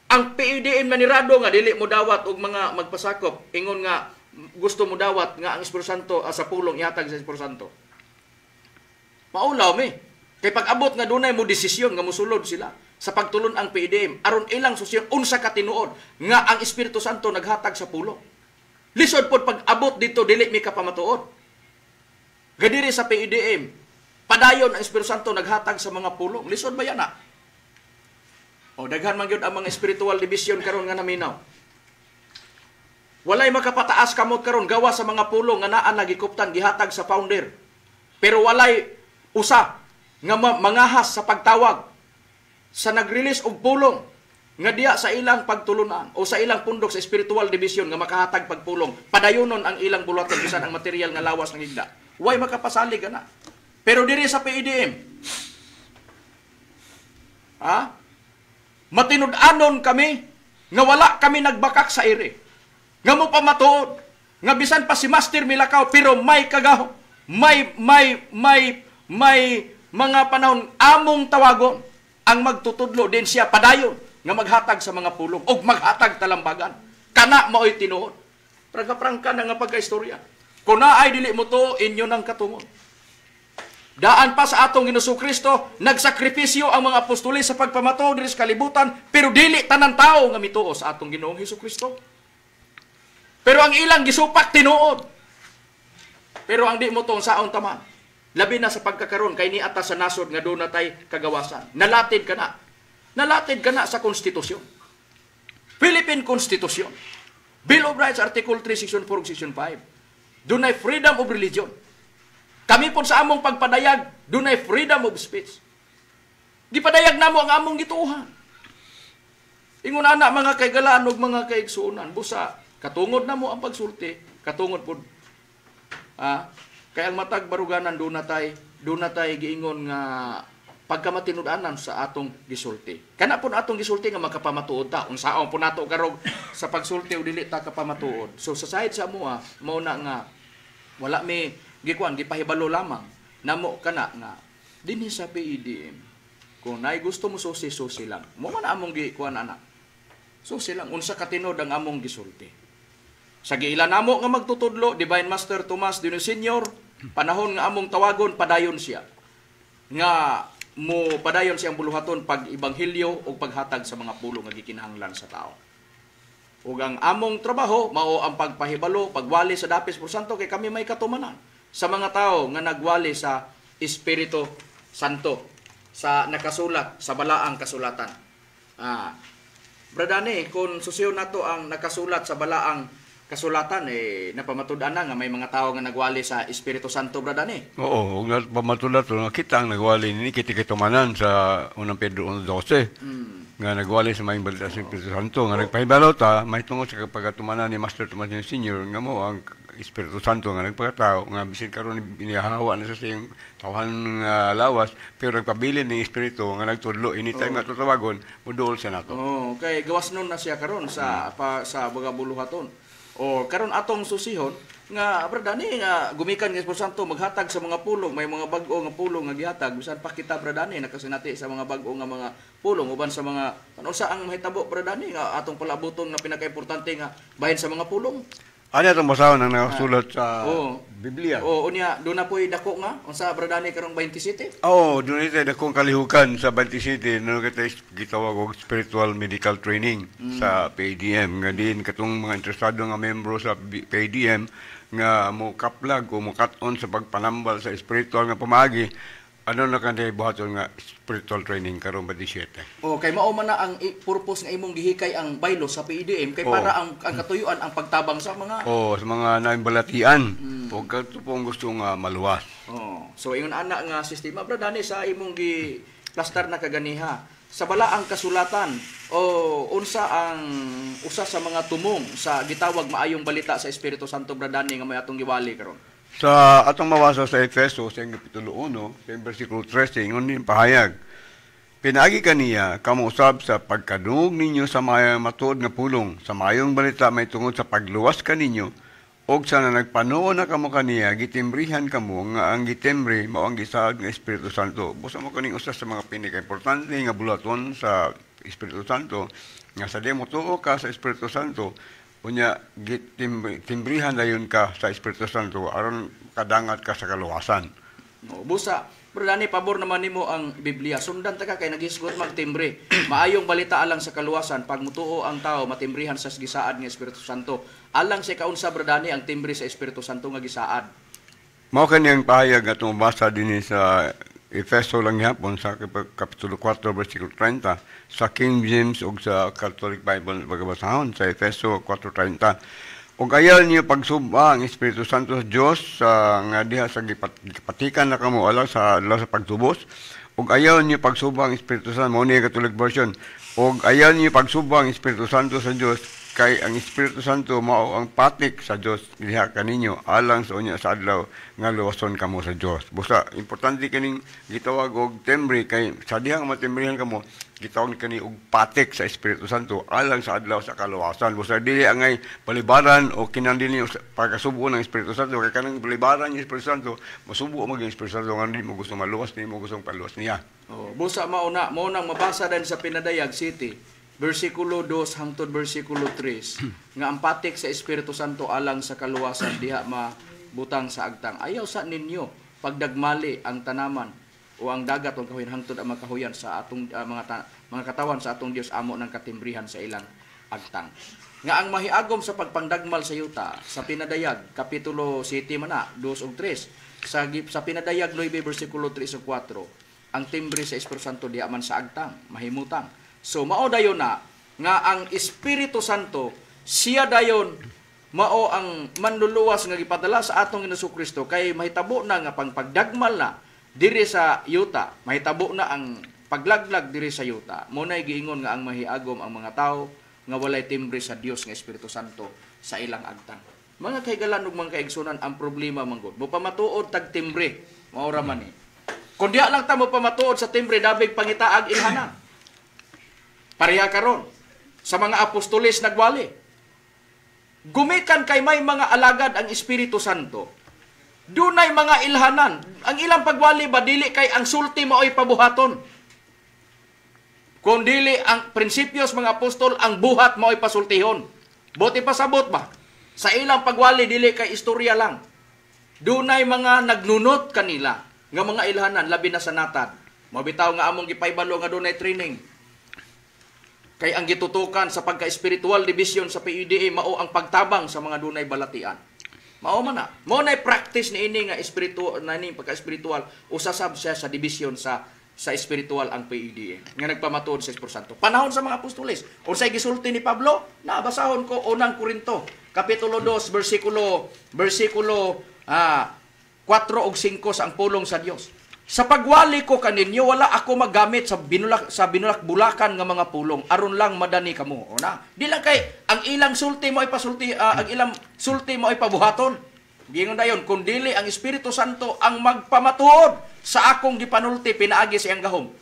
ang PEDM manirado nga dili mo dawat og mga magpasakop ingon nga gusto mo dawat nga ang Espiritu Santo sa pulong ihatag sa Espiritu Santo. Maulaw mi. Kay pag-abot nga dunay mo desisyon nga mosulod sila sa pagtulon ang PDM aron ilang susyon unsa ka tinuod nga ang Espiritu Santo naghatag sa pulong. Lisod pod pag-abot dito dili mi ka pamatuod. Gadiri sa PDM padayon ang Espiritu Santo naghatag sa mga pulong. Lisod ba yan na? O daghan man gyud ang mga spiritual division karon nga naminaw. Walay makapataas kamot karon gawa sa mga pulong nga naa nagikuptan gihatag sa founder. Pero walay usa nga mangahas sa pagtawag sa nag-release og pulong nga diya sa ilang pagtulunan o sa ilang pundok sa spiritual division nga makahatag pagpulong. Padayonon ang ilang bulatan bisan ang material nga lawas ng higda. Way makapasalig ana. Pero diri sa PDM, matinud-anon kami nga wala kami nagbakak sa iri. Nga mo pamatuod, nga bisan pa si Master Milakaw pero may kagaho, may mga panahon among tawagon ang magtutudlo din siya padayon nga maghatag sa mga pulong o maghatag talambagan. Kana mao'y tinuod. Prangka-prangka na nga pagka-istorya. Kung naay dili mo to, inyo ng katungon. Daan pa sa atong Ginoong Kristo, nagsakripisyo ang mga apostoles sa pagpamato diri sa kalibutan, pero dili tanan tao nga mituo sa atong Ginoong Hesus Kristo. Pero ang ilang gisupak tinuod. Pero ang di mo tong saon tama. Labi na sa pagkakaroon kay niata sa nasod nga doon natay kagawasan. Nalatid ka na. Nalatid ka na sa konstitusyon. Philippine Constitution. Bill of Rights, Article 3, Section 4, Section 5. Doon ay freedom of religion. Kami po sa among pagpadayag, doon ay freedom of speech. Gipadayag namo ang among gituuhan. Ingon ana mga kaigalaan ug mga kaigsuonan, busa katungod namo ang pagsulti, katungod pod kay ang matag baruganan doon natay giingon nga pagkamatinud-anan sa atong gisulti. Kana po atong gisulti nga makapamatuod ta. Unsaon po nato karog sa pagsulti o dili ta kapamatuod. So sa side sa amoa, mao na nga wala mi gipahibalo lamang namo kana nga dinhi sa PDM. Kung nay gusto mo susi lang. Mo man among gikuan ana. Susi lang unsa katinod ang among gisulti. Sa giila namo nga magtutudlo Divine Master Tomas Dino Senior, panahon nga among tawagon padayon siya. Nga mo padayon siyang buluhaton pag ebanghelyo o paghatag sa mga pulo nga gikinahanglan sa tao. Ug ang among trabaho mao ang pagpahibalo, pagwali sa Dapis por Santo kay kami may katumanan sa mga tao nga nagwali sa Espiritu Santo sa nakasulat sa balaang kasulatan. Bradane, kung susiyo nato ang nakasulat sa balaang kasulatan napamatud-an na nga may mga tao nga nagwali sa Espiritu Santo, bradane. Oo, ug napamatulat na kita ang nagwali ni kitikitumanan sa unang Pedro 1:12. Nga nagwali sa maayong balita sa Espiritu Santo nga nagpahibalo ta may tungod sa pagkatumanan ni Master Tomas Senior nga mo ang Espiritu Santo nga nagpakatao nga bisin karon inihahawa na sa siyang tawhan lawas pero nagpabilin ni Espiritu nga nagtudlo anytime nga tutawagon mudol siya nato. Kay gawas nun na siya karon sa bagabuluhaton. O karon atong susihon nga bradani nga gumikan nga Espiritu Santo maghatag sa mga pulong, may mga bag-o nga pulong nga gihatag bisan pa kita bradani nakasinati sa mga bag-o nga mga pulong uban sa mga sa ang mahitabo bradani nga atong palabuton nga pinakaimportante nga bahin sa mga pulong. Ano itong basahon ang nakasulat sa Biblia? Unya doon na po'y dako nga unsa bradani karong 27. Doon ito dakong kalihukan sa 27 no kita gitawag og spiritual medical training sa PDM nga din katong mga interesado nga membro sa PDM nga mo kaplag o mo cut-on sa pagpanambal sa spiritual nga pamagi. Ano na kanday buhaton nga spiritual training karon 27. Kay mao man na ang purpose nga imong gihikay ang baylo sa PDM kay para ang katuyuan ang pagtabang sa mga sa mga naimbalatian. O katupong gusto nga maluwas. So ingon ana nga sistema bradani sa imong gi plaster na kaganiha sa balaang kasulatan unsa ang usa sa mga tumong sa gitawag maayong balita sa Espiritu Santo bradani nga may atong giwali karon. Sa atong mabasa sa Efeso sa Kapitulo 1, sa versikulo 13, ingon din pahayag, pinagi kaniya, kamo usab sa pagkadungog ninyo sa mayang matuod nga pulong, sa mayong balita may tungod sa pagluwas kaninyo, og sa nagpanuo na kamo kaniya, gitimbrihan kamo nga ang gitimbre mao ang gisaad nga Espiritu Santo. Busa mo kaning usa sa mga pinaka-importante nga bulaton sa Espiritu Santo, nga sa di mo tuo ka sa Espiritu Santo, unya gitimbrihan dayon ka sa Espiritu Santo aron kadangat ka sa kaluwasan. Busa, bradani pabor naman nimo ang Biblia. Sundan ta ka kay nagisgot magtimbre. Maayong balita alang sa kaluwasan pag mutuo ang tao matimbrihan sa gisaad nga Espiritu Santo. Alang sa kaunsa bradani ang timbre sa Espiritu Santo nga gisaad. Mao kaniyang pahayag atong basa dinhi sa Efeso lang yapon sa Kapitulo 4, versikulo 30, sa King James o sa Catholic Bible pagkabasahon sa Efeso 4:30. Ug ayaw niyo pagsuba ang Espiritu Santo sa Dios nga diha sa gipatikan na kamo alang sa pagtubos. Ug ayaw niyo pagsuba ang Espiritu Santo mo ni Catholic version. Ug ayaw niyo pagsuba ang Espiritu Santo sa Dios kay ang Espiritu Santo mao ang patik sa Dios diha kaninyo alang sa unya sa adlaw nga luwason kamo sa Dios. Busa importante kaning gitawag og timbre kay sa diha nga matimbrihan kamo gitawag kani og patik sa Espiritu Santo alang sa adlaw sa kaluwasan. Busa dili angay balibaran o kinahanglan niyo pagkasubo ng Espiritu Santo kay kanang balibaran ni Espiritu Santo masubo mo ang Espiritu Santo nga di mo gusto maluwas ni mo gustong paluwas niya. Busa mao nang mabasa din sa Pinadayag City. Versikulo 2 hangtod versikulo 3 nga ang patik sa Espiritu Santo alang sa kaluwasan diha mabutang sa agtang. Ayaw sa ninyo pagdagmali ang tanaman o ang dagat o ang kahuyan hangtod ang makahuyan sa atong mga katawan sa atong Dios amo ng katimbrihan sa ilang agtang. Nga ang mahiagom sa pagpangdagmal sa yuta sa Pinadayag kapitulo 7 mana 2 ug 3 sa Pinadayag 9 bersikulo 3 ug 4 ang timbre sa Espiritu Santo di aman sa agtang mahimutang. So mao dayon na nga ang Espiritu Santo siya dayon mao ang manluluwas nga gipadala sa atong Jesucristo kay mahitabo na nga pagdagmal na diri sa yuta, mahitabo na ang paglaglag diri sa yuta. Munay giingon nga ang mahiagom ang mga tao nga walay timbre sa Dios nga Espiritu Santo sa ilang agtang. Mga kaigalan ug mga kaigsunan ang problema manggod. Mo pamatuod tag timbre, mao ra man ni. Kun diha lang ta mo pamatuod sa timbre dabig pangitaag ilhanan. Pareha karon sa mga apostoles nagwali. Gumikan kay may mga alagad ang Espiritu Santo. Dunay mga ilhanan. Ang ilang pagwali ba dili kay ang sulti mao'y pabuhaton. Kung dili ang prinsipyos mga apostol ang buhat mao'y pasultihon. Buti pasabot ba? Sa ilang pagwali dili kay istorya lang. Dunay mga nagnunot kanila nga mga ilhanan labi na sa natad. Mabitaw nga among gipaybalo nga dunay training. Kay ang gitutukan sa pagka-espiritual division sa PEDA mao ang pagtabang sa mga dunay balatian. Mao man na. Mao nay practice ni ini nga espiritu na ni pagka-espiritual usasab siya sa division sa espiritual ang PEDA nga nagpamatuod sa Espiritu Santo. Panahon sa mga apostoles, unsay gisulti ni Pablo? Nabasahon ko unang Korinto, kapitulo 2 bersikulo 4 ug 5 sa ang pulong sa Dios. Sa pagwali ko kaninyo wala ako magamit sa binulak-bulakan nga mga pulong aron lang madani kamo. O na, di lang kay ang ilang sulti mo ipasulti ang ilang sulti mo ipabuhaton. Gingon dayon kun dili ang Espiritu Santo ang magpamatuod sa akong gipanulti pinaagi sa iyang gahom.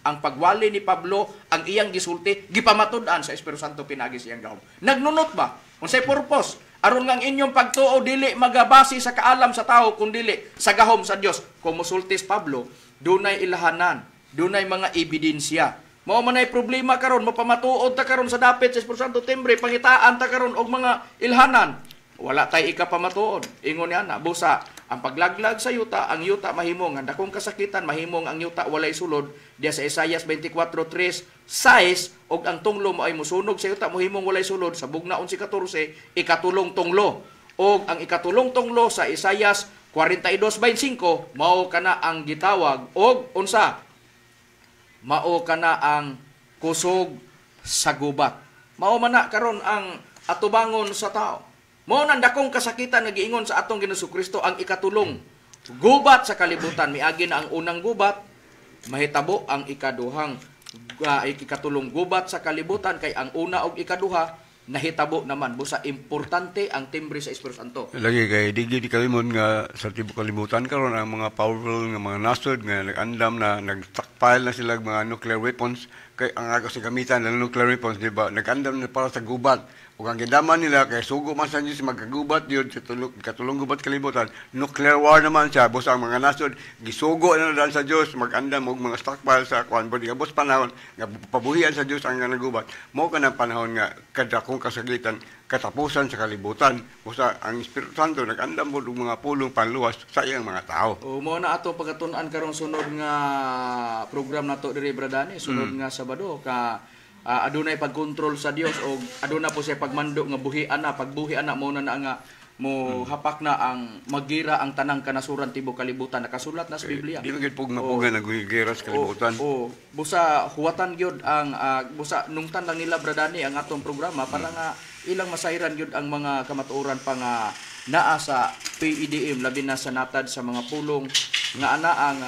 Ang pagwali ni Pablo ang iyang gisulti gipamatud-an sa Espiritu Santo pinaagi sa iyang gahom. Nagnunot ba? Unsay purpose? Aron nga inyong pagtuo dili magabasi sa kaalam sa tao kundi sa gahom sa Dios. Kung musultis Pablo, dunay ilahanan, dunay mga ebidensya. Mao man ay problema karon, mapamatuod ta karon sa dapit sa Espiritu Santo timbre, pangitaan ta karon og mga ilhanan. Wala tay ikapamatuod. Ingon niya na busa ang paglaglag sa yuta, ang yuta mahimong ang dakong kasakitan, mahimong ang yuta walay sulod. Diya sa Isaias 24:3 size og ang tunglo mo ay musunog sa yuta mohimong walay sulod sa bugna 11:14 ikatulong tunglo og ang ikatulong tunglo sa Isaias 42:25 mao kana ang gitawag og unsa mao kana ang kusog sa gubat. Mao man na karon ang atubangon sa tao. Mao nang dakong kasakitan nga giingon sa atong Jesucristo ang ikatulong gubat sa kalibutan. Miagi na ang unang gubat, mahitabo ang ikaduhang ikatulong gubat sa kalibutan kay ang una og ikaduha nahitabo naman busa importante ang timbre sa Espiritu Santo. Lagi kay di kalimon nga sa tibok kalibutan karon ang mga powerful nga mga nasod nga nag-andam na nag-stockpile na sila mga nuclear weapons kay ang aga sa gamitan ng nuclear weapons di ba nag-andam na para sa gubat. Ug ang gindaman nila kay sugo man sa Diyos magkagubat yun sa katulong gubat kalibutan. Nuclear war naman siya. Busa ang mga nasod, gisugo na daan sa Diyos, mag-andam og mga stockpile sa kuan. Budi kabos panahon, nga pabuhian sa Diyos ang nagubat. Mao ka ng panahon nga kadakong kasaglitan, katapusan sa kalibutan. Busa ang Espiritu Santo, nag-andam mo og mga pulong panluwas sa iyang mga tao. O mo na ato pagkatun-an karong sunod nga program nato diri Bradani, sunod nga Sabado ka adunay pagkontrol sa Dios o aduna po siya pagmando nga buhian na pagbuhian na mo na nga mo hapak na ang magira ang tanang kanasuran tibok kalibutan nakasulat na sa Biblia. Di magid pug napugan ang gigira sa kalibutan. Busa huwatan gyud ang busa nungtan lang nila Bradani ang atong programa para nga ilang masayran gyud ang mga kamatuoran pa nga naa sa PEDM labi na sa natad sa mga pulong nga ana ang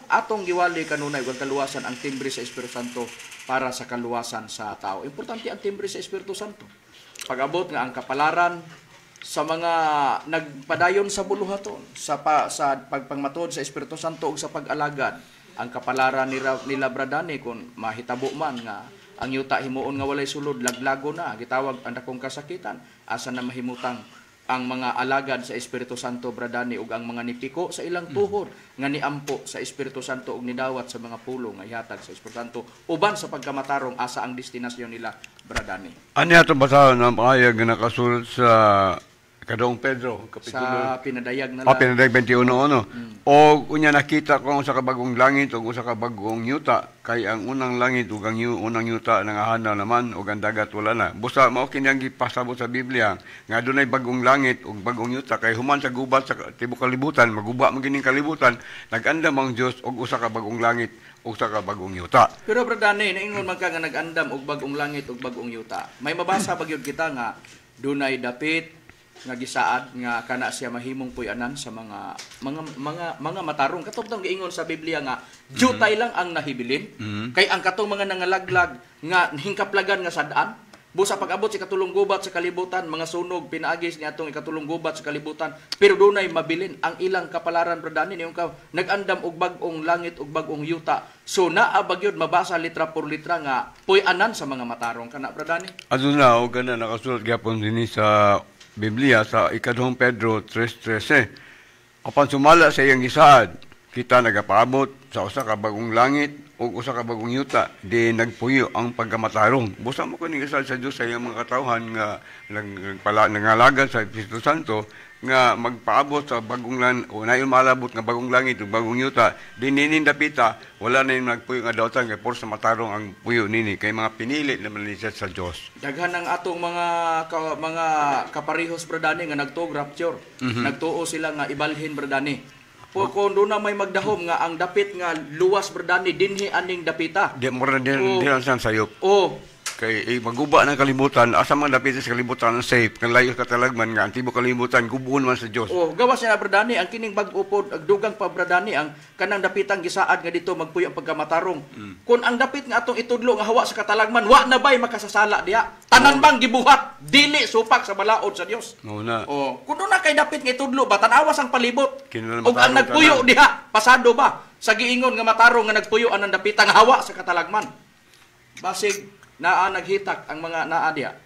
atong giwali kanunay ug kaluwasan ang timbre sa Espiritu Santo para sa kaluwasan sa tao. Importante ang timbre sa Espiritu Santo. Pag-abot nga ang kapalaran sa mga nagpadayon sa buluhaton, sa pagpangmatod sa Espiritu Santo ug sa pag-alagad, ang kapalaran nila Bradani kung mahitabo man nga ang yuta himuon nga walay sulod, laglago na, gitawag ang dakong kasakitan, asa na mahimutang ang mga alagad sa Espiritu Santo Bradani ug ang mga nipiko sa ilang tuhod nga niampo sa Espiritu Santo ug nidawat sa mga pulong nga ihatag sa Espiritu Santo uban sa pagkamatarong asa ang destinasyon nila Bradani. Ani ato basahon ang pangayag nga nakasulat sa Kadong Pedro, kapitulo sa pinadayag na Pinadayag 21 ano. O unya nakita ko sa kabagong langit ug usa ka bagong yuta kay ang unang langit ug ang unang yuta nangahana naman ug ang dagat wala na. Busa mao kini ang gipasabot sa Biblia nga adunay bagong langit ug bagong yuta kay human sa gubat sa tibuok kalibutan maguba man kining kalibutan nag-andam ang Dios og usa ka bagong langit ug usa ka bagong yuta. Pero brother Danny, naingon man ka nga nag-andam og bagong langit ug bagong yuta. May mabasa pa gyud kita nga dunay dapit nga gisaad nga kana siya mahimong puy-anan sa mga matarong katong giingon sa Biblia nga jutay lang ang nahibilin kay ang katong mga nangalaglag nga hingkaplagan nga sadaan busa pag-abot sa katulong gubat sa kalibutan mga sunog pinaagis ni atong ikatulong gubat sa kalibutan pero dunay mabilin ang ilang kapalaran bradani niyo ka nag-andam og bag-ong langit ug bag-ong yuta so naa bagyod mabasa litra por litra nga puy-anan sa mga matarong kana bradani Aduna og kana nakasulat gyapon dinhi sa Biblia sa Ikadong Pedro 3:13. Apan sumala sa iyang gisaad, kita nagapaabot sa usa ka bagong langit o usa ka bagong yuta, di nagpuyo ang pagkamatarong. Busa mo kuning gisaad sa Dios sa iyang mga katawhan nga nangalagan sa Espiritu Santo nga magpaabot sa bagong langit o nayon malabot nga bagong langit o bagong yuta dininin dapita wala na yung nagpuyo nga dautan kay por sa matarong ang puyo nini kay mga pinili naman ni sa Dios. Daghan ang atong mga kaparehos bradani nga nagtuog rapture. Nagtuo sila nga ibalhin bradani. Kung doon na may magdahom nga ang dapit nga luwas bradani dinhi aning dapita. Di mo rin din san sayop. Oh, Kay maguba ng kalibutan, asa man dapit sa kalibutan ang safe, kang layo katalagman nga, ang tibo kalibutan, gubuon man sa Dios. oh, gawas niya bradani ang kining bag-upod ag dugang pa bradani ang kanang dapitang gisaad nga dito magpuyo ang pagkamatarong. Kung ang dapit nga atong itudlo nga hawa sa katalagman, wa na bay makasasala diha. Tanan bang gibuhat, dili supak sa balaod sa Dios. Muna. Oh, kun na kay dapit nga itudlo ba tanawas ang palibot. Kinahanglan Og ang matarong nagpuyo tanan. diha, pasado ba sa giingon nga matarong nga nagpuyo ang dapitang hawa sa katalagman. Basig naa naghitak ang mga naa diha.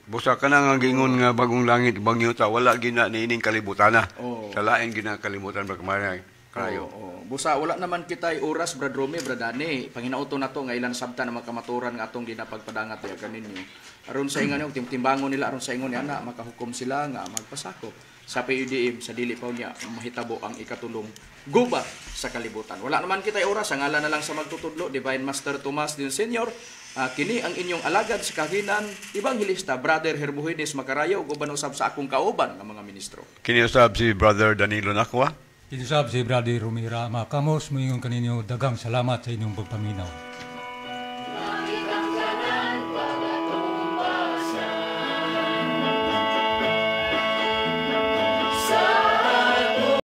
Busa ka na nga gingon nga bagong langit, bagong yuta, wala gina niining kalibutan na. Oo. Sa lain gina kalibutan ba kamaray. Kayo. Busa wala naman kitay oras Brad Romy, Bradani. Panginauto na to nga ilan sabta na makamaturan nga atong ginapagpadangat ya kaninyo. Aron sa ingon timbangon nila aron sa ingon ni ana makahukom sila nga magpasako sa PUDM sa dili pa niya mahitabo ang ikatulong gubat sa kalibutan. Wala naman kitay oras ang ngalan na lang sa magtutudlo Divine Master Tomas din Senior. Kini ang inyong alagad sa kahinan, Evangelista Brother Herbuhines Macarayo ug uban usab sa akong kauban nga mga ministro. Kini usab si Brother Danilo Nakwa. Inisab si Brother Romira Makamos, moingon kaninyo dagang salamat sa inyong pagpaminaw.